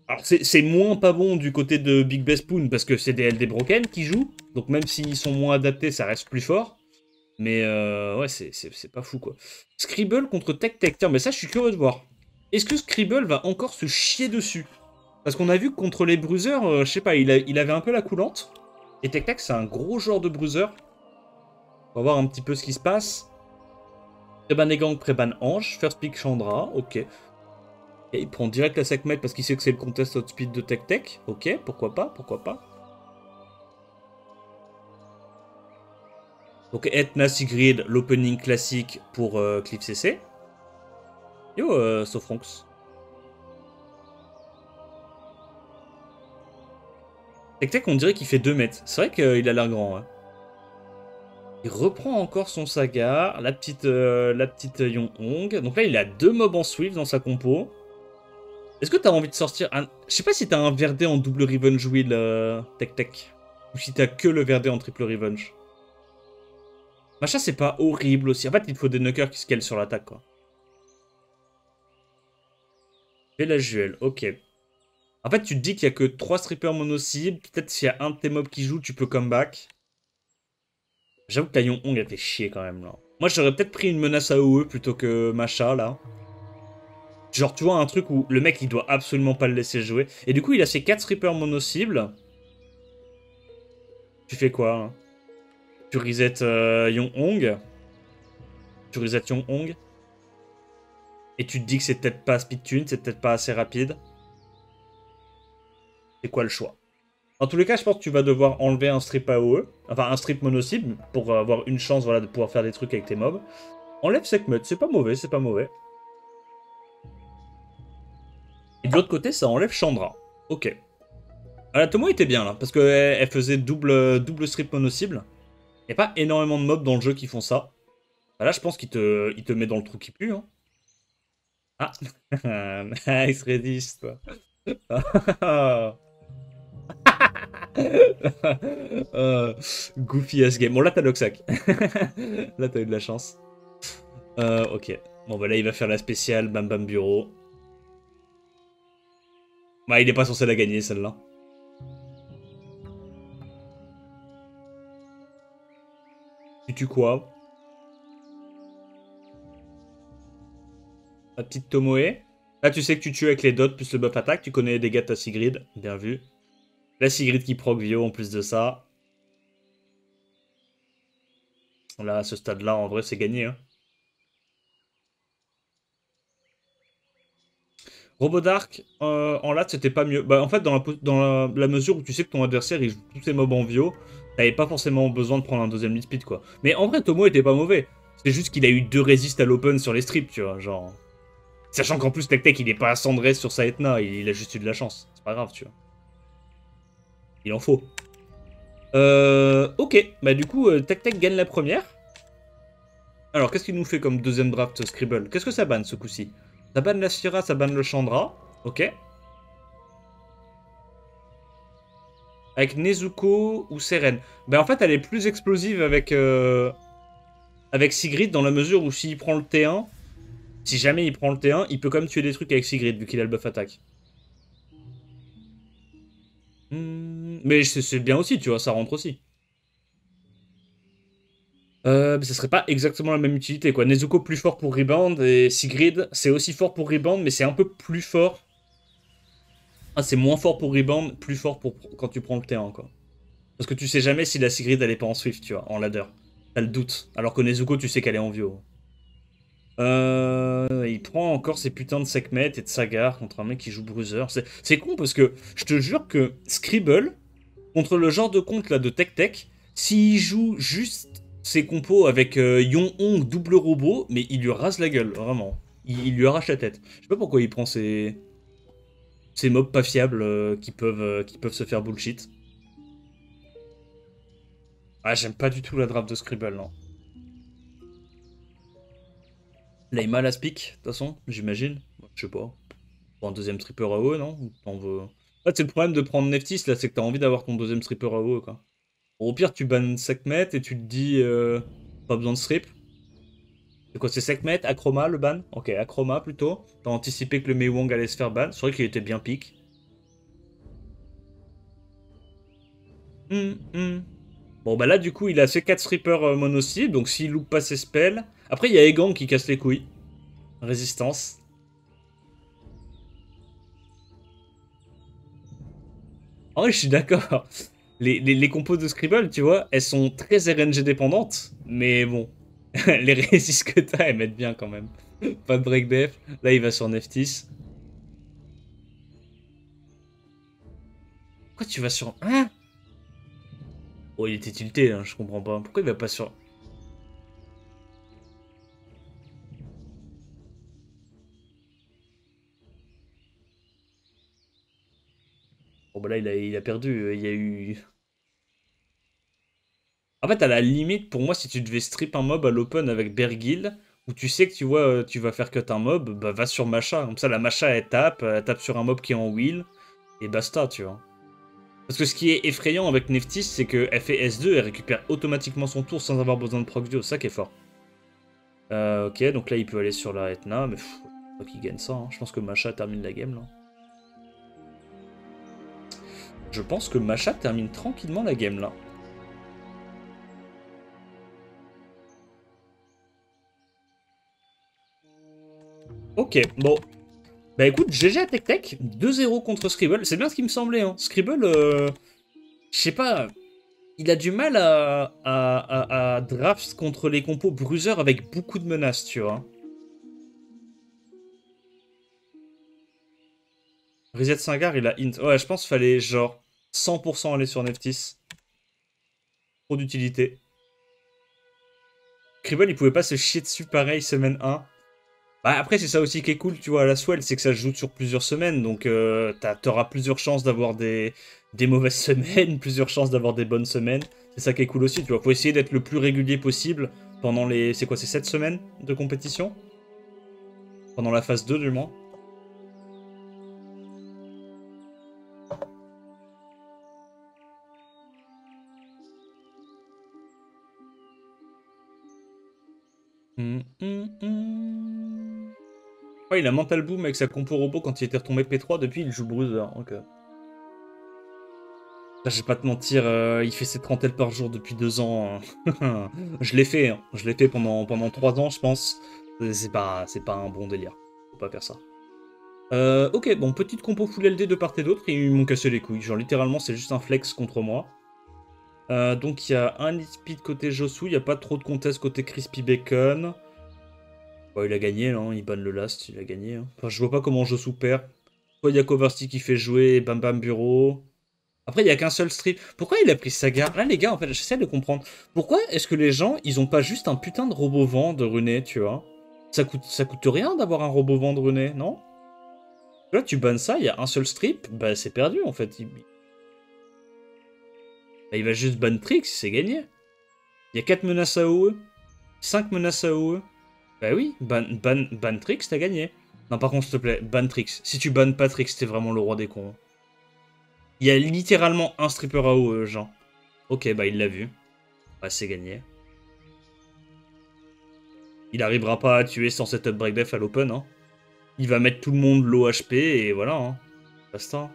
Alors, c'est moins pas bon du côté de Big Bass Spoon parce que c'est des LD Broken qui jouent. Donc, même s'ils sont moins adaptés, ça reste plus fort. Mais ouais, c'est pas fou, quoi. Scribble contre Tech Tech. Tiens, mais ça, je suis curieux de voir. Est-ce que Scribble va encore se chier dessus? Parce qu'on a vu que contre les bruisers, je sais pas, il avait un peu la coulante. Et Tech Tech, c'est un gros genre de bruiser. On va voir un petit peu ce qui se passe. Préban Egang, Préban Ange. First pick Chandra, ok. Et il prend direct la Sekhmet parce qu'il sait que c'est le contest outspeed de Tech Tech. Ok, pourquoi pas, pourquoi pas. Donc Etna Sigrid, l'opening classique pour Cliff CC. Yo, Sofronx. Tech Tech, on dirait qu'il fait 2 mètres. C'est vrai qu'il a l'air grand. Hein. Il reprend encore son Saga, la petite Yong-Hong. Donc là, il a 2 mobs en Swift dans sa compo. Est-ce que t'as envie de sortir un... Je sais pas si t'as un Verdé en double Revenge Wheel, Tech Tech. Ou si t'as que le Verdé en triple Revenge. Machin, c'est pas horrible aussi. En fait, il te faut des knockers qui scalent sur l'attaque, quoi. Et la Juel, ok. En fait, tu te dis qu'il y a que 3 strippers mono-cibles. Peut-être s'il y a un de tes mobs qui joue, tu peux comeback. J'avoue que la Yong-Hong, elle fait chier quand même, là. Moi, j'aurais peut-être pris une menace AOE plutôt que Macha, là. Genre, tu vois, un truc où le mec, il doit absolument pas le laisser jouer. Et du coup, il a ses 4 strippers mono-cibles. Tu fais quoi hein? Tu reset Yong-Hong. Tu reset Yong-Hong. Et tu te dis que c'est peut-être pas speedtune, c'est peut-être pas assez rapide. C'est quoi le choix? En tous les cas, je pense que tu vas devoir enlever un strip AOE. Enfin, un strip mono-cible pour avoir une chance voilà, de pouvoir faire des trucs avec tes mobs. Enlève Sekhmet, c'est pas mauvais, c'est pas mauvais. Et de l'autre côté, ça enlève Chandra. Ok. Ah, la Tomo était bien là, parce qu'elle faisait double strip mono-cible. Il n'y a pas énormément de mobs dans le jeu qui font ça. Bah là, je pense qu'il te met dans le trou qui pue. Hein. Ah, nice Redis, toi. Goofy as game. Bon, là, t'as Loxac. Là, t'as eu de la chance. Ok. Bon, bah là, il va faire la spéciale Bam Bam Bureau. Bah, il est pas censé la gagner, celle-là. Tu tues quoi? La petite Tomoe. Là, tu sais que tu tues avec les dots plus le buff attaque. Tu connais les dégâts de ta Sigrid. Bien vu. La Sigrid qui proc Vio en plus de ça. Là, à ce stade-là, en vrai, c'est gagné. Hein. Robodark, en lat, c'était pas mieux. Bah, en fait, dans la mesure où tu sais que ton adversaire, il joue tous ses mobs en Vio, t'avais pas forcément besoin de prendre un deuxième lead speed, quoi. Mais en vrai, Tomo était pas mauvais. C'est juste qu'il a eu 2 résistes à l'open sur les strips, tu vois, genre... Sachant qu'en plus, Tech Tech, il est pas cendré sur sa Etna, il a juste eu de la chance. C'est pas grave, tu vois. Il en faut. Ok, bah du coup, Tech Tech gagne la première. Alors, qu'est-ce qu'il nous fait comme deuxième draft, Scribble? Qu'est-ce que ça banne, ce coup-ci? Ça banne la Sphira, ça banne le Chandra. Ok. Avec Nezuko ou Seren. Ben en fait, elle est plus explosive avec Sigrid dans la mesure où s'il prend le T1, si jamais il prend le T1, il peut quand même tuer des trucs avec Sigrid vu qu'il a le buff attaque. Mais c'est bien aussi, tu vois, ça rentre aussi. Mais ça serait pas exactement la même utilité, quoi. Nezuko plus fort pour rebound et Sigrid, c'est aussi fort pour rebound, mais c'est un peu plus fort. Ah, c'est moins fort pour rebound, plus fort pour quand tu prends le T1, quoi. Parce que tu sais jamais si la Sigrid elle est pas en Swift, tu vois, en ladder. T'as le doute. Alors que Nezuko, tu sais qu'elle est en Vio. Il prend encore ses putains de Sekhmet et de Sagar contre un mec qui joue Bruiser. C'est con parce que je te jure que Scribble, contre le genre de compte là de Tech Tech, s'il joue juste ses compos avec Yong-Hong double robot, mais il lui rase la gueule, vraiment. Il lui arrache la tête. Je sais pas pourquoi il prend ces mobs pas fiables qui peuvent se faire bullshit. Ah, j'aime pas du tout la draft de Scribble, non. Layma la speak, de toute façon, j'imagine. Je sais pas. Pour un deuxième stripper AOE, non? Ou t'en veux... Ah, c'est le problème de prendre Neftis, là, c'est que t'as envie d'avoir ton deuxième stripper AOE, quoi. Bon, au pire, tu bannes Sekhmet et tu te dis... pas besoin de strip. C'est quoi, c'est Sekhmet, Akroma le ban? Ok, Akroma plutôt. T'as anticipé que le Mei Wang allait se faire ban. C'est vrai qu'il était bien pique. Bon, bah là, du coup, il a ses 4 strippers mono cible, donc s'il loupe pas ses spells. Après, il y a Egang qui casse les couilles. Résistance. En vrai, je suis d'accord. Les compos de Scribble, tu vois, elles sont très RNG dépendantes, mais bon, les résist que t'as, elles mettent bien quand même. Pas de break def. Là, il va sur Neftis. Pourquoi tu vas sur... Hein? Oh, il était tilté, hein, je comprends pas. Pourquoi il va pas sur... Bon, bah là, il a perdu. Il y a eu... En fait, à la limite, pour moi, si tu devais strip un mob à l'open avec Bergil, où tu sais que tu vois, tu vas faire cut un mob, bah va sur Masha. Comme ça, la Masha, elle tape sur un mob qui est en wheel, et basta, tu vois. Parce que ce qui est effrayant avec Neftis, c'est qu'elle fait S2, elle récupère automatiquement son tour sans avoir besoin de proc duo, ça qui est fort. Ok, donc là, il peut aller sur la Etna, mais pff, je crois qu'il gagne ça, hein. Je pense que Masha termine la game, là. Je pense que Masha termine tranquillement la game, là. Ok, bon, bah écoute, GG à Tech Tech, 2-0 contre Scribble. C'est bien ce qui me semblait, hein. Scribble, je sais pas, il a du mal à draft contre les compos Bruiser avec beaucoup de menaces, tu vois. Reset Singar, il a int. Ouais, je pense qu'il fallait genre 100% aller sur Neftis. Trop d'utilité. Scribble, il pouvait pas se chier dessus pareil semaine 1. Bah après, c'est ça aussi qui est cool, tu vois, à la Swell, c'est que ça se joue sur plusieurs semaines, donc t'auras plusieurs chances d'avoir des mauvaises semaines, plusieurs chances d'avoir des bonnes semaines. C'est ça qui est cool aussi, tu vois. Faut essayer d'être le plus régulier possible pendant les... C'est quoi, c'est 7 semaines de compétition? Pendant la phase 2, du moins. Ouais, il a Mental Boom avec sa compo robot quand il était retombé P3, depuis il joue Bruiser, ok. Là, je vais pas te mentir, il fait ses 30 L par jour depuis 2 ans. Je l'ai fait, hein. Je l'ai fait pendant 3 ans, je pense. C'est pas un bon délire. Faut pas faire ça. Ok, bon, petite compo full LD de part et d'autre, et ils m'ont cassé les couilles. Genre, littéralement, c'est juste un flex contre moi. Donc, il y a un lead speed côté Josu, il n'y a pas trop de contest côté Crispy Bacon. Bon, il a gagné, là, hein, il banne le last, il a gagné. Hein. Enfin, je vois pas comment Josu perd. Soit il y a Kovarsky qui fait jouer, Bam Bam Bureau. Après, il n'y a qu'un seul strip. Pourquoi il a pris Saga? Là, les gars, en fait, j'essaie de comprendre. Pourquoi est-ce que les gens, ils ont pas juste un putain de robot vent de Runé, tu vois? Ça coûte rien d'avoir un robot vent de Runé, non? Là, tu bannes ça, il y a un seul strip, bah c'est perdu, en fait. Bah, il va juste ban Trix, c'est gagné. Il y a 4 menaces à OE, 5 menaces à OE. Bah oui, ban Trix, t'as gagné. Non, par contre, s'il te plaît, ban Trix. Si tu bannes pas Trix, t'es vraiment le roi des cons. Il y a littéralement un stripper à OE, genre. Ok, bah il l'a vu. Bah c'est gagné. Il arrivera pas à tuer sans setup break def à l'open, hein. Il va mettre tout le monde low HP et voilà, hein. Basta.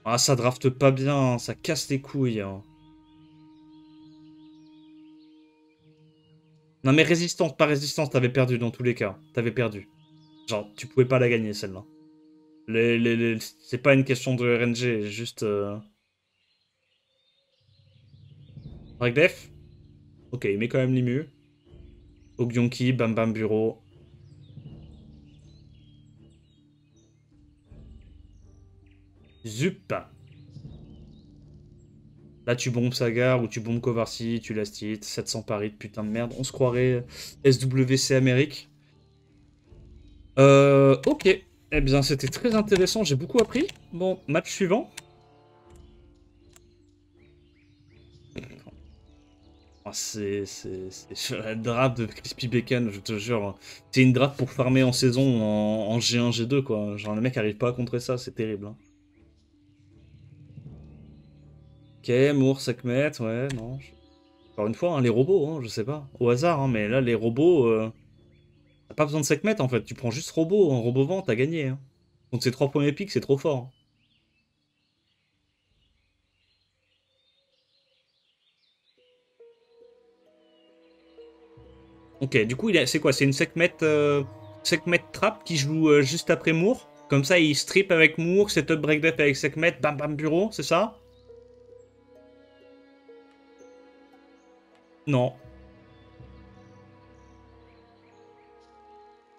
Ah, ça draft pas bien, hein. Ça casse les couilles, hein. Non mais résistance, pas résistance, t'avais perdu dans tous les cas. T'avais perdu. Genre, tu pouvais pas la gagner celle-là. C'est pas une question de RNG, juste... Break def. Ok, il met quand même l'immu. Ogyonki, Bam Bam Bureau. Zup. Là, tu bombes Sagar ou tu bombes Kovarsi, tu last hit. 700 paris de putain de merde. On se croirait SWC Amérique. Ok. Eh bien, c'était très intéressant. J'ai beaucoup appris. Bon, match suivant. Ah, c'est la draft de Crispy Bacon, je te jure. C'est une draft pour farmer en saison en G1, G2, quoi. Genre, le mec arrive pas à contrer ça, c'est terrible. Hein. Ok, Moore, Sekhmet, ouais, non. Encore une fois, hein, les robots, hein, je sais pas. Au hasard, hein, mais là, les robots... T'as pas besoin de segments, en fait. Tu prends juste robot. En robot vent, t'as gagné. Hein. Donc ces 3 premiers pics, c'est trop fort. Hein. Ok, du coup, c'est quoi? C'est une Sekhmet Trap qui joue juste après Moore. Comme ça, il strip avec Moore, setup break def avec Sekhmet, bam bam bureau, c'est ça? Non.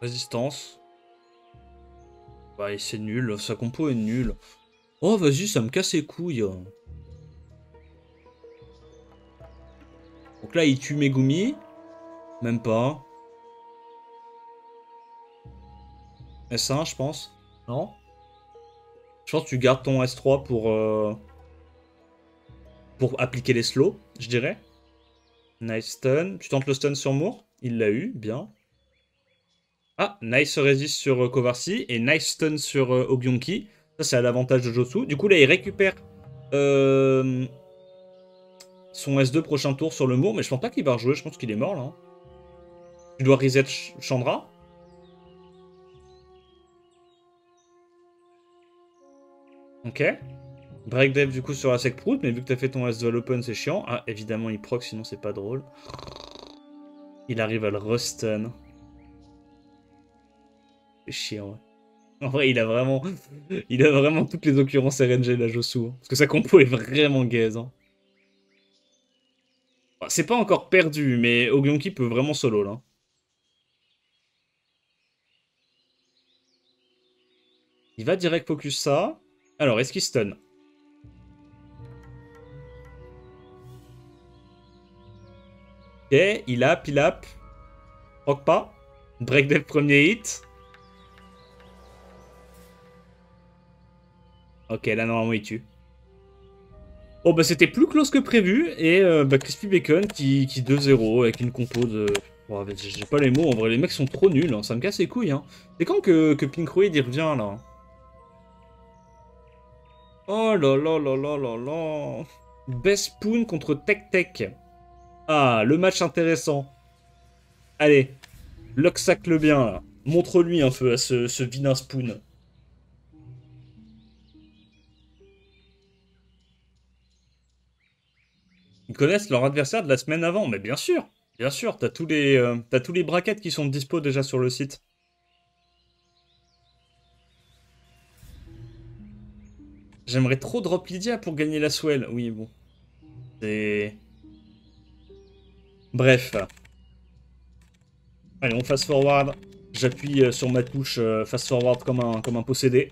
Résistance. Ouais, c'est nul, sa compo est nulle. Oh, vas-y, ça me casse les couilles. Donc là, il tue Megumi. Même pas. S1, je pense. Non? Je pense que tu gardes ton S3 pour appliquer les slows, je dirais. Nice stun. Tu tentes le stun sur Moore. Il l'a eu, bien. Ah, nice resist sur Kovarsi et nice stun sur Ogyonki. Ça, c'est à l'avantage de Jotsu. Du coup, là, il récupère euh, son S2 prochain tour sur le Moore, mais je pense pas qu'il va rejouer. Je pense qu'il est mort, là. Tu dois reset Chandra. Ok. Break dev du coup sur la sec prout, mais vu que t'as fait ton S2 à l'open, c'est chiant. Ah, évidemment, il proc, sinon c'est pas drôle. Il arrive à le restun. C'est chiant, ouais. En vrai, il a vraiment toutes les occurrences RNG, la Josu. Hein. Parce que sa compo est vraiment gaze. Hein. C'est pas encore perdu, mais Ogyonki peut vraiment solo, là. Il va direct focus ça. Alors, est-ce qu'il stun? Ok, il up. Proc pas. Break dev premier hit. Ok, là, normalement, il tue. Oh bah c'était plus close que prévu et bah, Crispy Bacon qui 2-0 avec une compo de... Oh, j'ai pas les mots, en vrai les mecs sont trop nuls, hein. Ça me casse les couilles. Hein. C'est quand que Pink Ruid il revient là? Oh là là là là là là. Best Spoon contre Tech Tech. Ah, le match intéressant. Allez, Loxac le bien là. Montre-lui un peu à ce vilain Spoon. Ils connaissent leur adversaire de la semaine avant, mais bien sûr. Bien sûr, t'as tous les brackets qui sont dispo déjà sur le site. J'aimerais trop drop Lydia pour gagner la swell. Oui, bon. C'est... Bref. Allez, on fast forward. J'appuie sur ma touche fast forward comme un possédé.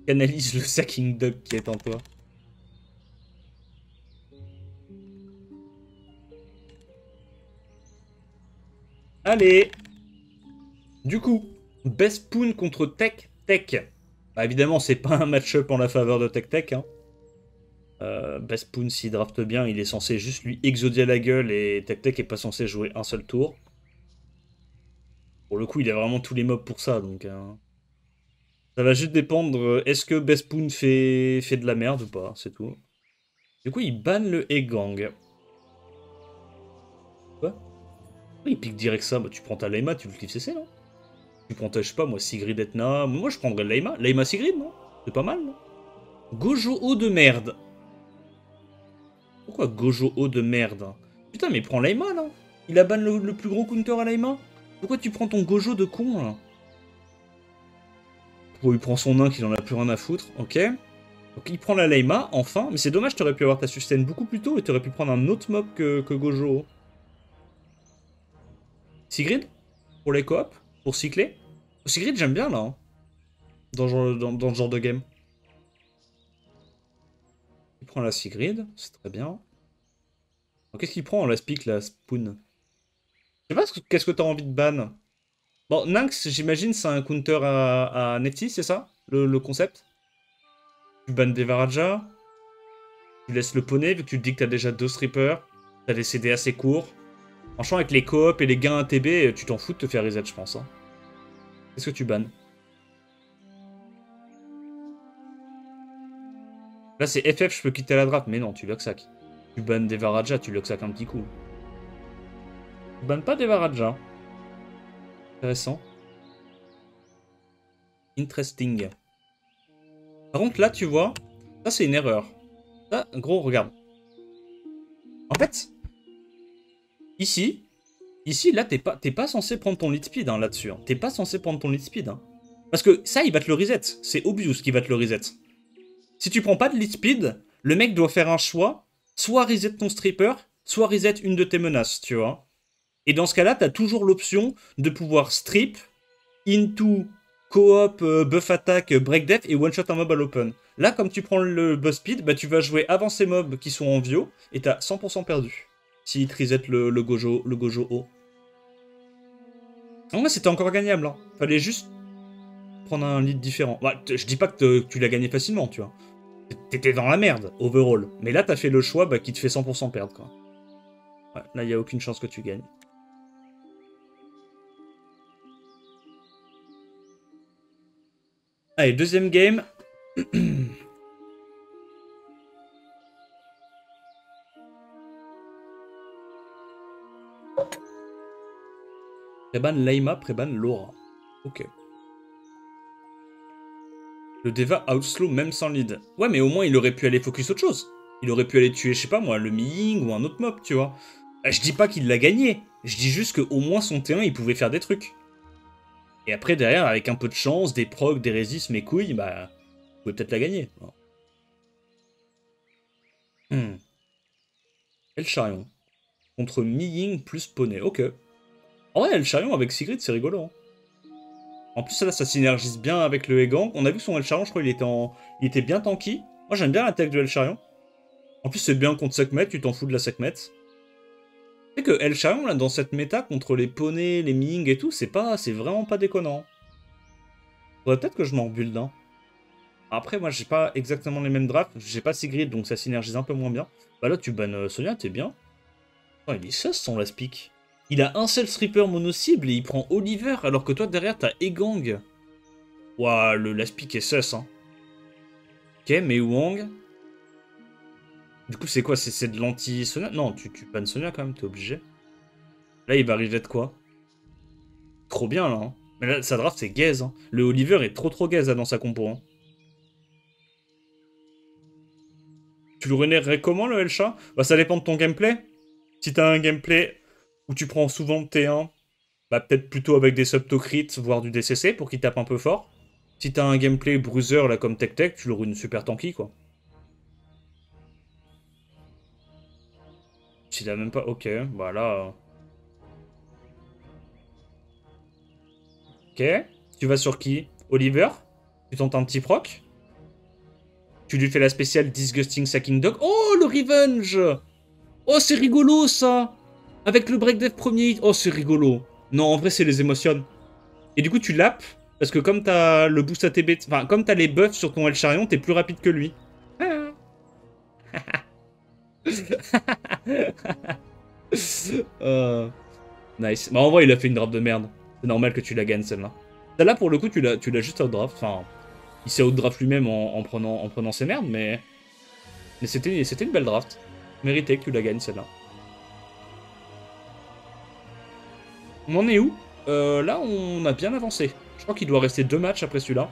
Canalise le sacking dog qui est en toi. Allez. Du coup, Best Spoon contre Tech Tech. Bah, évidemment, c'est pas un match-up en la faveur de Tech Tech. Hein. Best Spoon, s'il draft bien, il est censé juste lui exodier la gueule et Tech Tech est pas censé jouer un seul tour. Pour le coup, il a vraiment tous les mobs pour ça, donc... Ça va juste dépendre, est-ce que Best Spoon fait de la merde ou pas, c'est tout. Du coup, il banne le Egg-Gang. Quoi? Pourquoi il pique direct ça? Bah, tu prends ta Layma, tu le cliff CC, non? Tu prends ta, je sais pas, moi, Sigrid Etna. Moi, je prendrais Layma. Layma Sigrid, non? C'est pas mal, non? Gojo-O de merde. Pourquoi Gojo-O de merde? Putain, mais prends Layma, là. Il a ban le plus gros counter à Layma. Pourquoi tu prends ton Gojo de con, là? Bon, il prend son nain qu'il en a plus rien à foutre, ok. Donc il prend la Layma, enfin. Mais c'est dommage, t'aurais pu avoir ta sustain beaucoup plus tôt et t'aurais pu prendre un autre mob que Gojo. Sigrid? Pour les coops? Pour cycler? Sigrid, j'aime bien, là. Hein, dans ce genre de game. Il prend la Sigrid, c'est très bien. Qu'est-ce qu'il prend en last pick, la Spoon? Je sais pas qu'est-ce que t'as envie de ban. Bon, Nynx, j'imagine, c'est un counter à Nefty, c'est ça le concept? Tu bannes des Varaja, tu laisses le poney, vu que tu te dis que t'as déjà 2 strippers, t'as des CD assez courts. Franchement, avec les coops et les gains ATB, tu t'en fous de te faire reset, je pense. Hein. Qu'est-ce que tu bannes? Là, c'est FF, je peux quitter la draft, mais non, tu sac. Tu bannes des Varaja, tu Luxac un petit coup. Tu bannes pas des Varaja. Intéressant. Interesting. Par contre, là, tu vois, ça, c'est une erreur. Ça, gros, regarde. En fait, ici, là, t'es pas censé prendre ton lead speed hein, là-dessus. Hein. T'es pas censé prendre ton lead speed. Hein. Parce que ça, il va te le reset. C'est obvious qu'il va te le reset. Si tu prends pas de lead speed, le mec doit faire un choix. Soit reset ton stripper, soit reset une de tes menaces, tu vois. Et dans ce cas-là, t'as toujours l'option de pouvoir strip into co-op, buff attack, break death et one shot un mob à l'open. Là, comme tu prends le buff speed, bah, tu vas jouer avant ces mobs qui sont en vio et t'as 100% perdu. S'il te reset le gojo haut. En vrai, c'était encore gagnable. Hein. Fallait juste prendre un lead différent. Bah, je dis pas que tu l'as gagné facilement, tu vois. T'étais dans la merde, overall. Mais là, t'as fait le choix bah, qui te fait 100% perdre, quoi. Ouais, là, il n'y a aucune chance que tu gagnes. Allez, deuxième game. Préban Laima, Préban Laura. Ok. Le Deva outslow même sans lead. Ouais, mais au moins, il aurait pu aller focus autre chose. Il aurait pu aller tuer, je sais pas moi, le Ming ou un autre mob, tu vois. Je dis pas qu'il l'a gagné. Je dis juste qu'au moins son T1, il pouvait faire des trucs. Et après, derrière, avec un peu de chance, des procs, des résistes, mes couilles, bah, vous pouvez peut-être la gagner. El Charion. Contre Mi-Ying plus Poney. Ok. En vrai, El Charion avec Sigrid, c'est rigolo. Hein. En plus, là, ça synergise bien avec le Egang. On a vu que son El Charion, je crois, il était bien tanky. Moi, j'aime bien l'attaque de El Charion. En plus, c'est bien contre Sekhmet, tu t'en fous de la Sekhmet. Tu sais que El Charion, là, dans cette méta, contre les poneys, les Ming et tout, c'est vraiment pas déconnant. Faudrait peut-être que je m'en bulle d'un. Après, moi, j'ai pas exactement les mêmes drafts. J'ai pas Sigrid, donc ça synergise un peu moins bien. Bah là, tu bannes Sonia, t'es bien. Oh, il est sus, son last pick. Il a un seul stripper mono-cible et il prend Oliver, alors que toi, derrière, t'as Egang. Ouah, le last pick est sus, hein. Ok, mais Wang. Du coup, c'est quoi? C'est de l'anti-Sonia? Non, tu bannes Sonia quand même, t'es obligé. Là, il va arriver de quoi? Trop bien, là. Hein. Mais là, sa draft, c'est gaze. Hein. Le Oliver est trop gaze là, dans sa compo. Hein. Tu le renérerais comment, le Elcha? Bah, ça dépend de ton gameplay. Si t'as un gameplay où tu prends souvent de T1, bah, peut-être plutôt avec des subtocrits, voire du DCC, pour qu'il tape un peu fort. Si t'as un gameplay bruiser, là, comme Tech, tu le runes super tanky, quoi. S'il a même pas... Ok, bah là... Ok. Tu vas sur qui? Oliver? Tu tentes un petit proc? Tu lui fais la spéciale Disgusting Sacking Dog. Oh, le Revenge! Oh, c'est rigolo, ça! Avec le break dev premier hit. Oh, c'est rigolo. Non, en vrai, c'est les émotions. Et du coup, tu lappes, parce que comme t'as le boost ATB... Enfin, comme t'as les buffs sur ton El Charion, t'es plus rapide que lui. Nice. Bah, en vrai, il a fait une draft de merde. C'est normal que tu la gagnes, celle-là. Celle-là, pour le coup, tu l'as juste out-draft. Enfin, il s'est out-draft lui-même en prenant ses merdes, mais c'était une belle draft. Mérité que tu la gagnes, celle-là. On en est où? Là, on a bien avancé. Je crois qu'il doit rester 2 matchs après celui-là.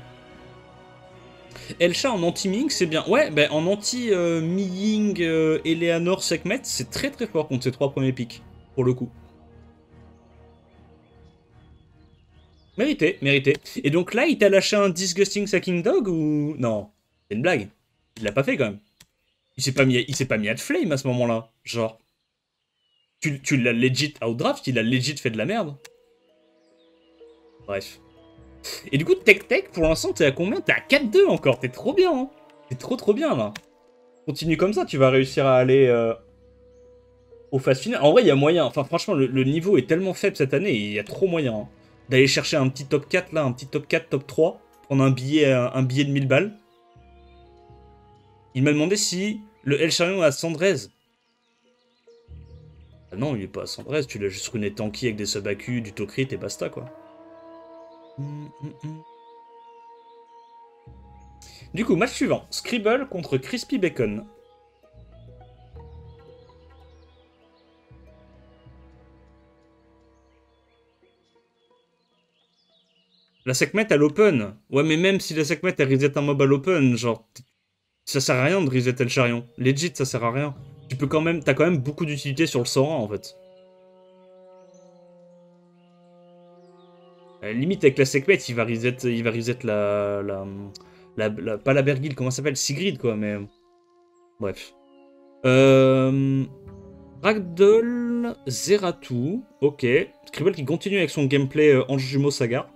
Elcha en anti-Ming, c'est bien. Ouais, ben en anti-Mi-Ying, Eleanor, Sekhmet, c'est très fort contre ces 3 premiers pics, pour le coup. Mérité, mérité. Et donc là, il t'a lâché un Disgusting Sacking Dog ou... Non, c'est une blague. Il l'a pas fait quand même. Il s'est pas mis à te flame à ce moment-là. Genre, tu l'as legit outdraft, il a legit fait de la merde. Bref. Et du coup, Tech, pour l'instant, t'es à combien? T'es à 4-2 encore, t'es trop bien, hein. T'es trop bien, là. Continue comme ça, tu vas réussir à aller aux phases finales. En vrai, il y a moyen. Enfin, franchement, le niveau est tellement faible cette année, il y a trop moyen. Hein. D'aller chercher un petit top 4, là, un petit top 4, top 3, prendre un billet de 1000 balles. Il m'a demandé si le El Charion est à 113. Ah non, il est pas à 113, tu l'as juste runé tanky avec des sub-AQ, du Tokrit et basta, quoi. Du coup, match suivant. Scribble contre Crispy Bacon. La Sekhmet à l'open. Ouais, mais même si la Sekhmet elle reset un mob à l'open, genre, ça sert à rien de reset le charion. Legit, ça sert à rien. Tu peux quand même, t'as quand même beaucoup d'utilité sur le Sora en fait. Limite avec la Sekhmet, il va reset pas la Bergil, comment ça s'appelle? Sigrid quoi, mais bref. Euh, Ragdoll, Zeratou, ok. Scribble qui continue avec son gameplay Ange Jumeau Saga.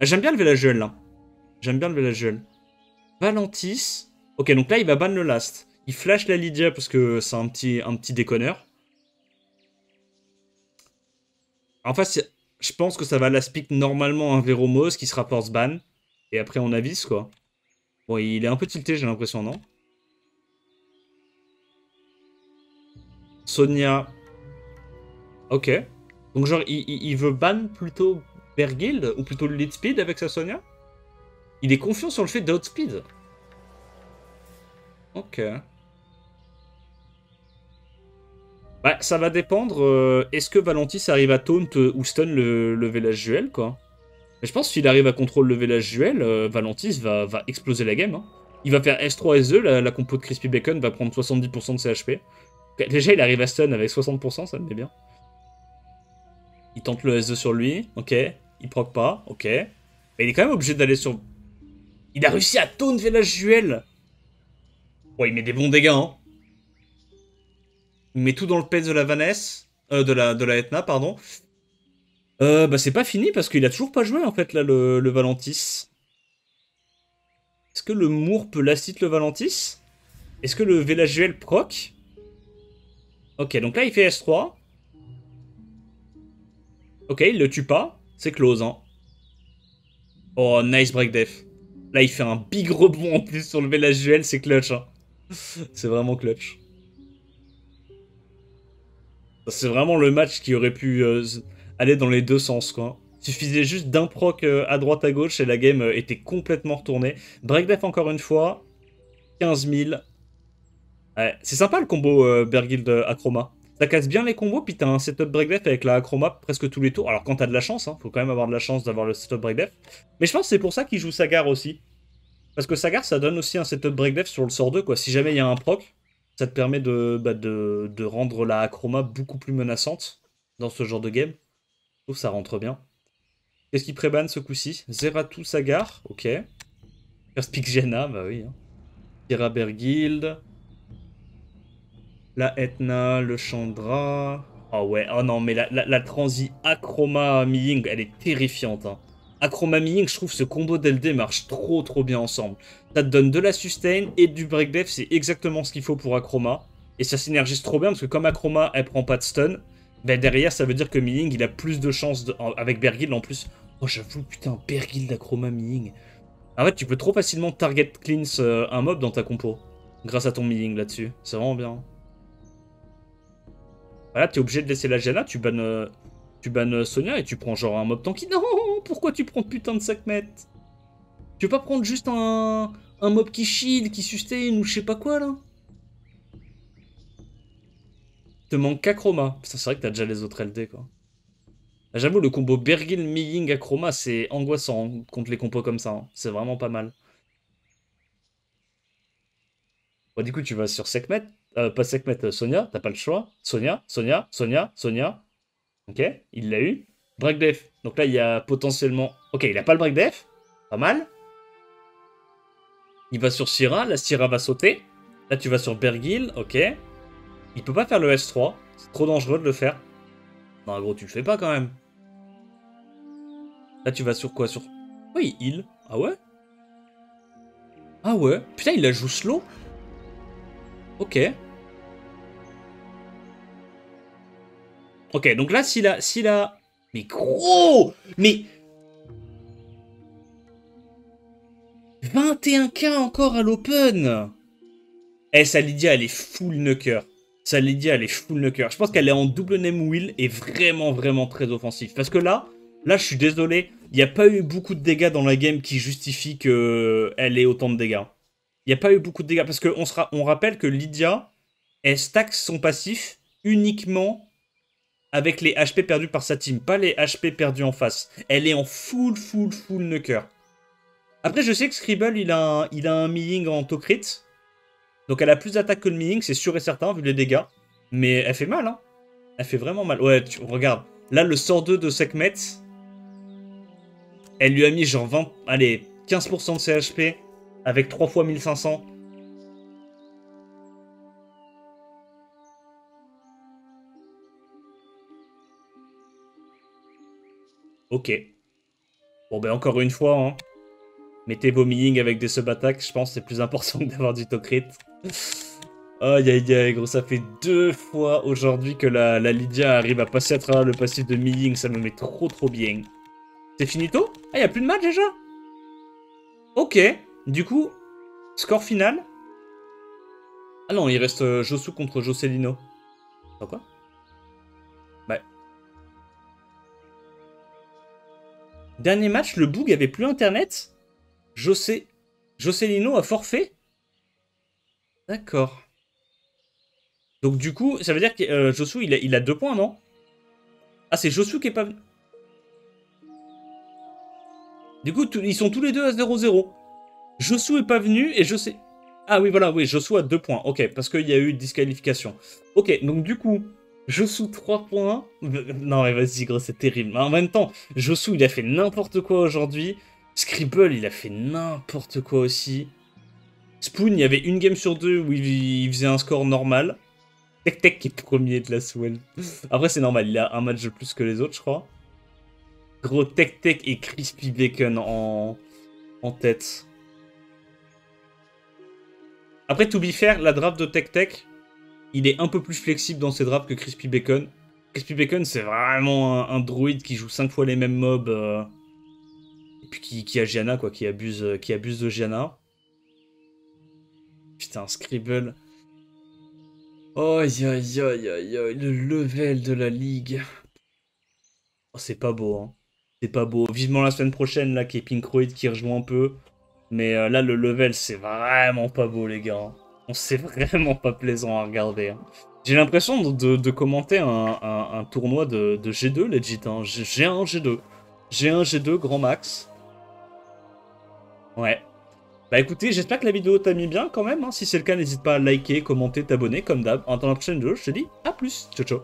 J'aime bien le Village là. J'aime bien le Village. Valentis. Ok, donc là, il va ban le last. Il flash la Lydia parce que c'est un petit déconneur. En fait, je pense que ça va last pick normalement un Véromos qui sera force ban. Et après, on avise, quoi. Bon, il est un peu tilté, j'ai l'impression, non? Sonia. Ok. Donc, genre, il veut ban plutôt Bergild ou plutôt le lead speed avec sa Sonia? Il est confiant sur le fait d'outspeed. Ok. Bah, ça va dépendre. Est-ce que Valentis arrive à taunt ou stun le village Juel, quoi? Mais je pense que s'il arrive à contrôler le village Juel, Valentis va exploser la game. Hein. Il va faire S3, S2, la compo de Crispy Bacon va prendre 70% de ses HP. Ok, déjà, il arrive à stun avec 60%, ça me met bien. Il tente le S2 sur lui, ok. Il proc pas, ok. Mais il est quand même obligé d'aller sur... Il a réussi à taunt village Juel. Ouais, il met des bons dégâts, hein. Il met tout dans le pèse de la Vanessa. De la Etna, pardon. Bah c'est pas fini parce qu'il a toujours pas joué en fait là le Valentis. Est-ce que le Moore peut last hit le Valentis? Est-ce que le Velaguel proc? Ok, donc là il fait S3. Ok, il le tue pas. C'est close, hein. Oh, nice break def. Là il fait un big rebond en plus sur le Velaguel, c'est clutch. Hein. C'est vraiment clutch. C'est vraiment le match qui aurait pu aller dans les deux sens, quoi. Suffisait juste d'un proc à droite à gauche et la game était complètement retournée. Break def encore une fois. 15 000. Ouais, c'est sympa le combo Berguild Acroma. Ça casse bien les combos, puis t'as un setup break def avec la Acroma presque tous les tours. Alors quand t'as de la chance, hein, faut quand même avoir de la chance d'avoir le setup break def. Mais je pense que c'est pour ça qu'il joue Sagar aussi. Parce que Sagar, ça donne aussi un setup break def sur le sort 2, quoi. Si jamais il y a un proc, ça te permet de rendre la Acroma beaucoup plus menaçante dans ce genre de game. Je trouve que ça rentre bien. Qu'est-ce qui prébanne ce coup-ci? Zeratou Sagar, ok. First pick Jenna, bah oui. Hein. Kira Berguild. La Etna, le Chandra. Oh ouais, oh non, mais la transi Acroma Miying, elle est terrifiante. Hein. Acroma Miying, je trouve ce combo d'LD marche trop bien ensemble. Ça te donne de la sustain et du break def, c'est exactement ce qu'il faut pour Acroma. Et ça synergise trop bien parce que comme Acroma, elle prend pas de stun, ben derrière, ça veut dire que Miying, il a plus de chances avec Berguild en plus. Oh, j'avoue, putain, Berguild d'Acroma Miying. En fait, tu peux trop facilement target cleanse un mob dans ta compo. Grâce à ton Miying là-dessus. C'est vraiment bien. Voilà, t'es obligé de laisser la Janna, tu bannes Sonia et tu prends genre un mob tanky. Non, pourquoi tu prends putain de Sekhmet? Tu veux pas prendre juste un mob qui shield, qui sustain ou je sais pas quoi là? Te manque qu'Achroma. Putain, c'est vrai que t'as déjà les autres LD quoi. J'avoue, le combo Bergil, Miying, Achroma, c'est angoissant hein, contre les compos comme ça. Hein. C'est vraiment pas mal. Bon, du coup, tu vas sur Sekhmet. Pas Sekhmet, Sonia, t'as pas le choix. Sonia, Sonia, Sonia, Sonia. Ok, il l'a eu. Break def. Donc là, il y a potentiellement... Ok, il a pas le break def. Pas mal. Il va sur Syrah. La Syrah va sauter. Là, tu vas sur Bergil. Ok. Il peut pas faire le S3. C'est trop dangereux de le faire. Non, gros, tu le fais pas quand même. Là, tu vas sur quoi? Sur... Oui, il. Ah ouais? Ah ouais? Putain, il la joue slow. Ok. Ok, donc là, s'il a... Mais gros! Mais 21K encore à l'open. Eh, sa Lydia, elle est full knocker. Sa Lydia, elle est full knocker. Je pense qu'elle est en double name wheel et vraiment très offensif. Parce que là, je suis désolé, il n'y a pas eu beaucoup de dégâts dans la game qui justifient qu'elle ait autant de dégâts. Il n'y a pas eu beaucoup de dégâts. Parce qu'on rappelle que Lydia, elle stack son passif uniquement avec les HP perdus par sa team, pas les HP perdus en face. Elle est en full knocker. Après, je sais que Scribble, il a un Miying en Tokrit. Donc elle a plus d'attaque que le Miying, c'est sûr et certain, vu les dégâts. Mais elle fait mal, hein. Elle fait vraiment mal. Ouais, regarde. Là, le sort 2 de Sekhmet, elle lui a mis genre 20... Allez, 15% de ses HP avec 3 fois 1500. Ok. Bon, ben encore une fois, hein. Mettez vos Miying avec des sub-attaques, je pense que c'est plus important que d'avoir du Tokrit. Aïe aïe aïe, gros, ça fait 2 fois aujourd'hui que la Lydia arrive à passer à travers le passif de Miying, ça me met trop bien. C'est finito? Ah, y'a plus de match déjà? Ok, du coup, score final? Ah non, il reste Josu contre Jocelino. Quoi? Bah. Dernier match, le Boog avait plus internet? Jocelino a forfait? D'accord. Donc du coup, ça veut dire que Josu, il a 2 points, non? Ah, c'est Josu qui est pas venu. Du coup, ils sont tous les deux à 0-0. Josu est pas venu et je sais... Ah oui, voilà, oui, Josu a 2 points. Ok, parce qu'il y a eu disqualification. Ok, donc du coup, Josu 3 points. Non mais vas-y, gros, c'est terrible. En même temps, Josu, il a fait n'importe quoi aujourd'hui. Scribble, il a fait n'importe quoi aussi. Spoon, il y avait une game sur 2 où il faisait un score normal. Tech qui est premier de la Swell. Après, c'est normal, il a un match de plus que les autres, je crois. Gros Tech et Crispy Bacon en tête. Après, to be fair, la draft de Tech, il est un peu plus flexible dans ses drafts que Crispy Bacon. Crispy Bacon, c'est vraiment un druide qui joue 5 fois les mêmes mobs. Et puis qui a Gianna, quoi, qui abuse de Gianna. Putain, Scribble. Oh, aïe, aïe, aïe, aïe, aïe, le level de la ligue. Oh, c'est pas beau, hein. C'est pas beau. Vivement la semaine prochaine, là, qui est Pinkroid qui rejoint un peu. Mais là, le level, c'est vraiment pas beau, les gars. C'est vraiment pas plaisant à regarder. Hein. J'ai l'impression de commenter un tournoi de G2, legit. Hein. G1, G2. G1, G2, grand max. Ouais. Bah écoutez, j'espère que la vidéo t'a mis bien quand même. Hein. Si c'est le cas, n'hésite pas à liker, commenter, t'abonner, comme d'hab. En attendant la prochaine vidéo, je te dis à plus. Ciao, ciao.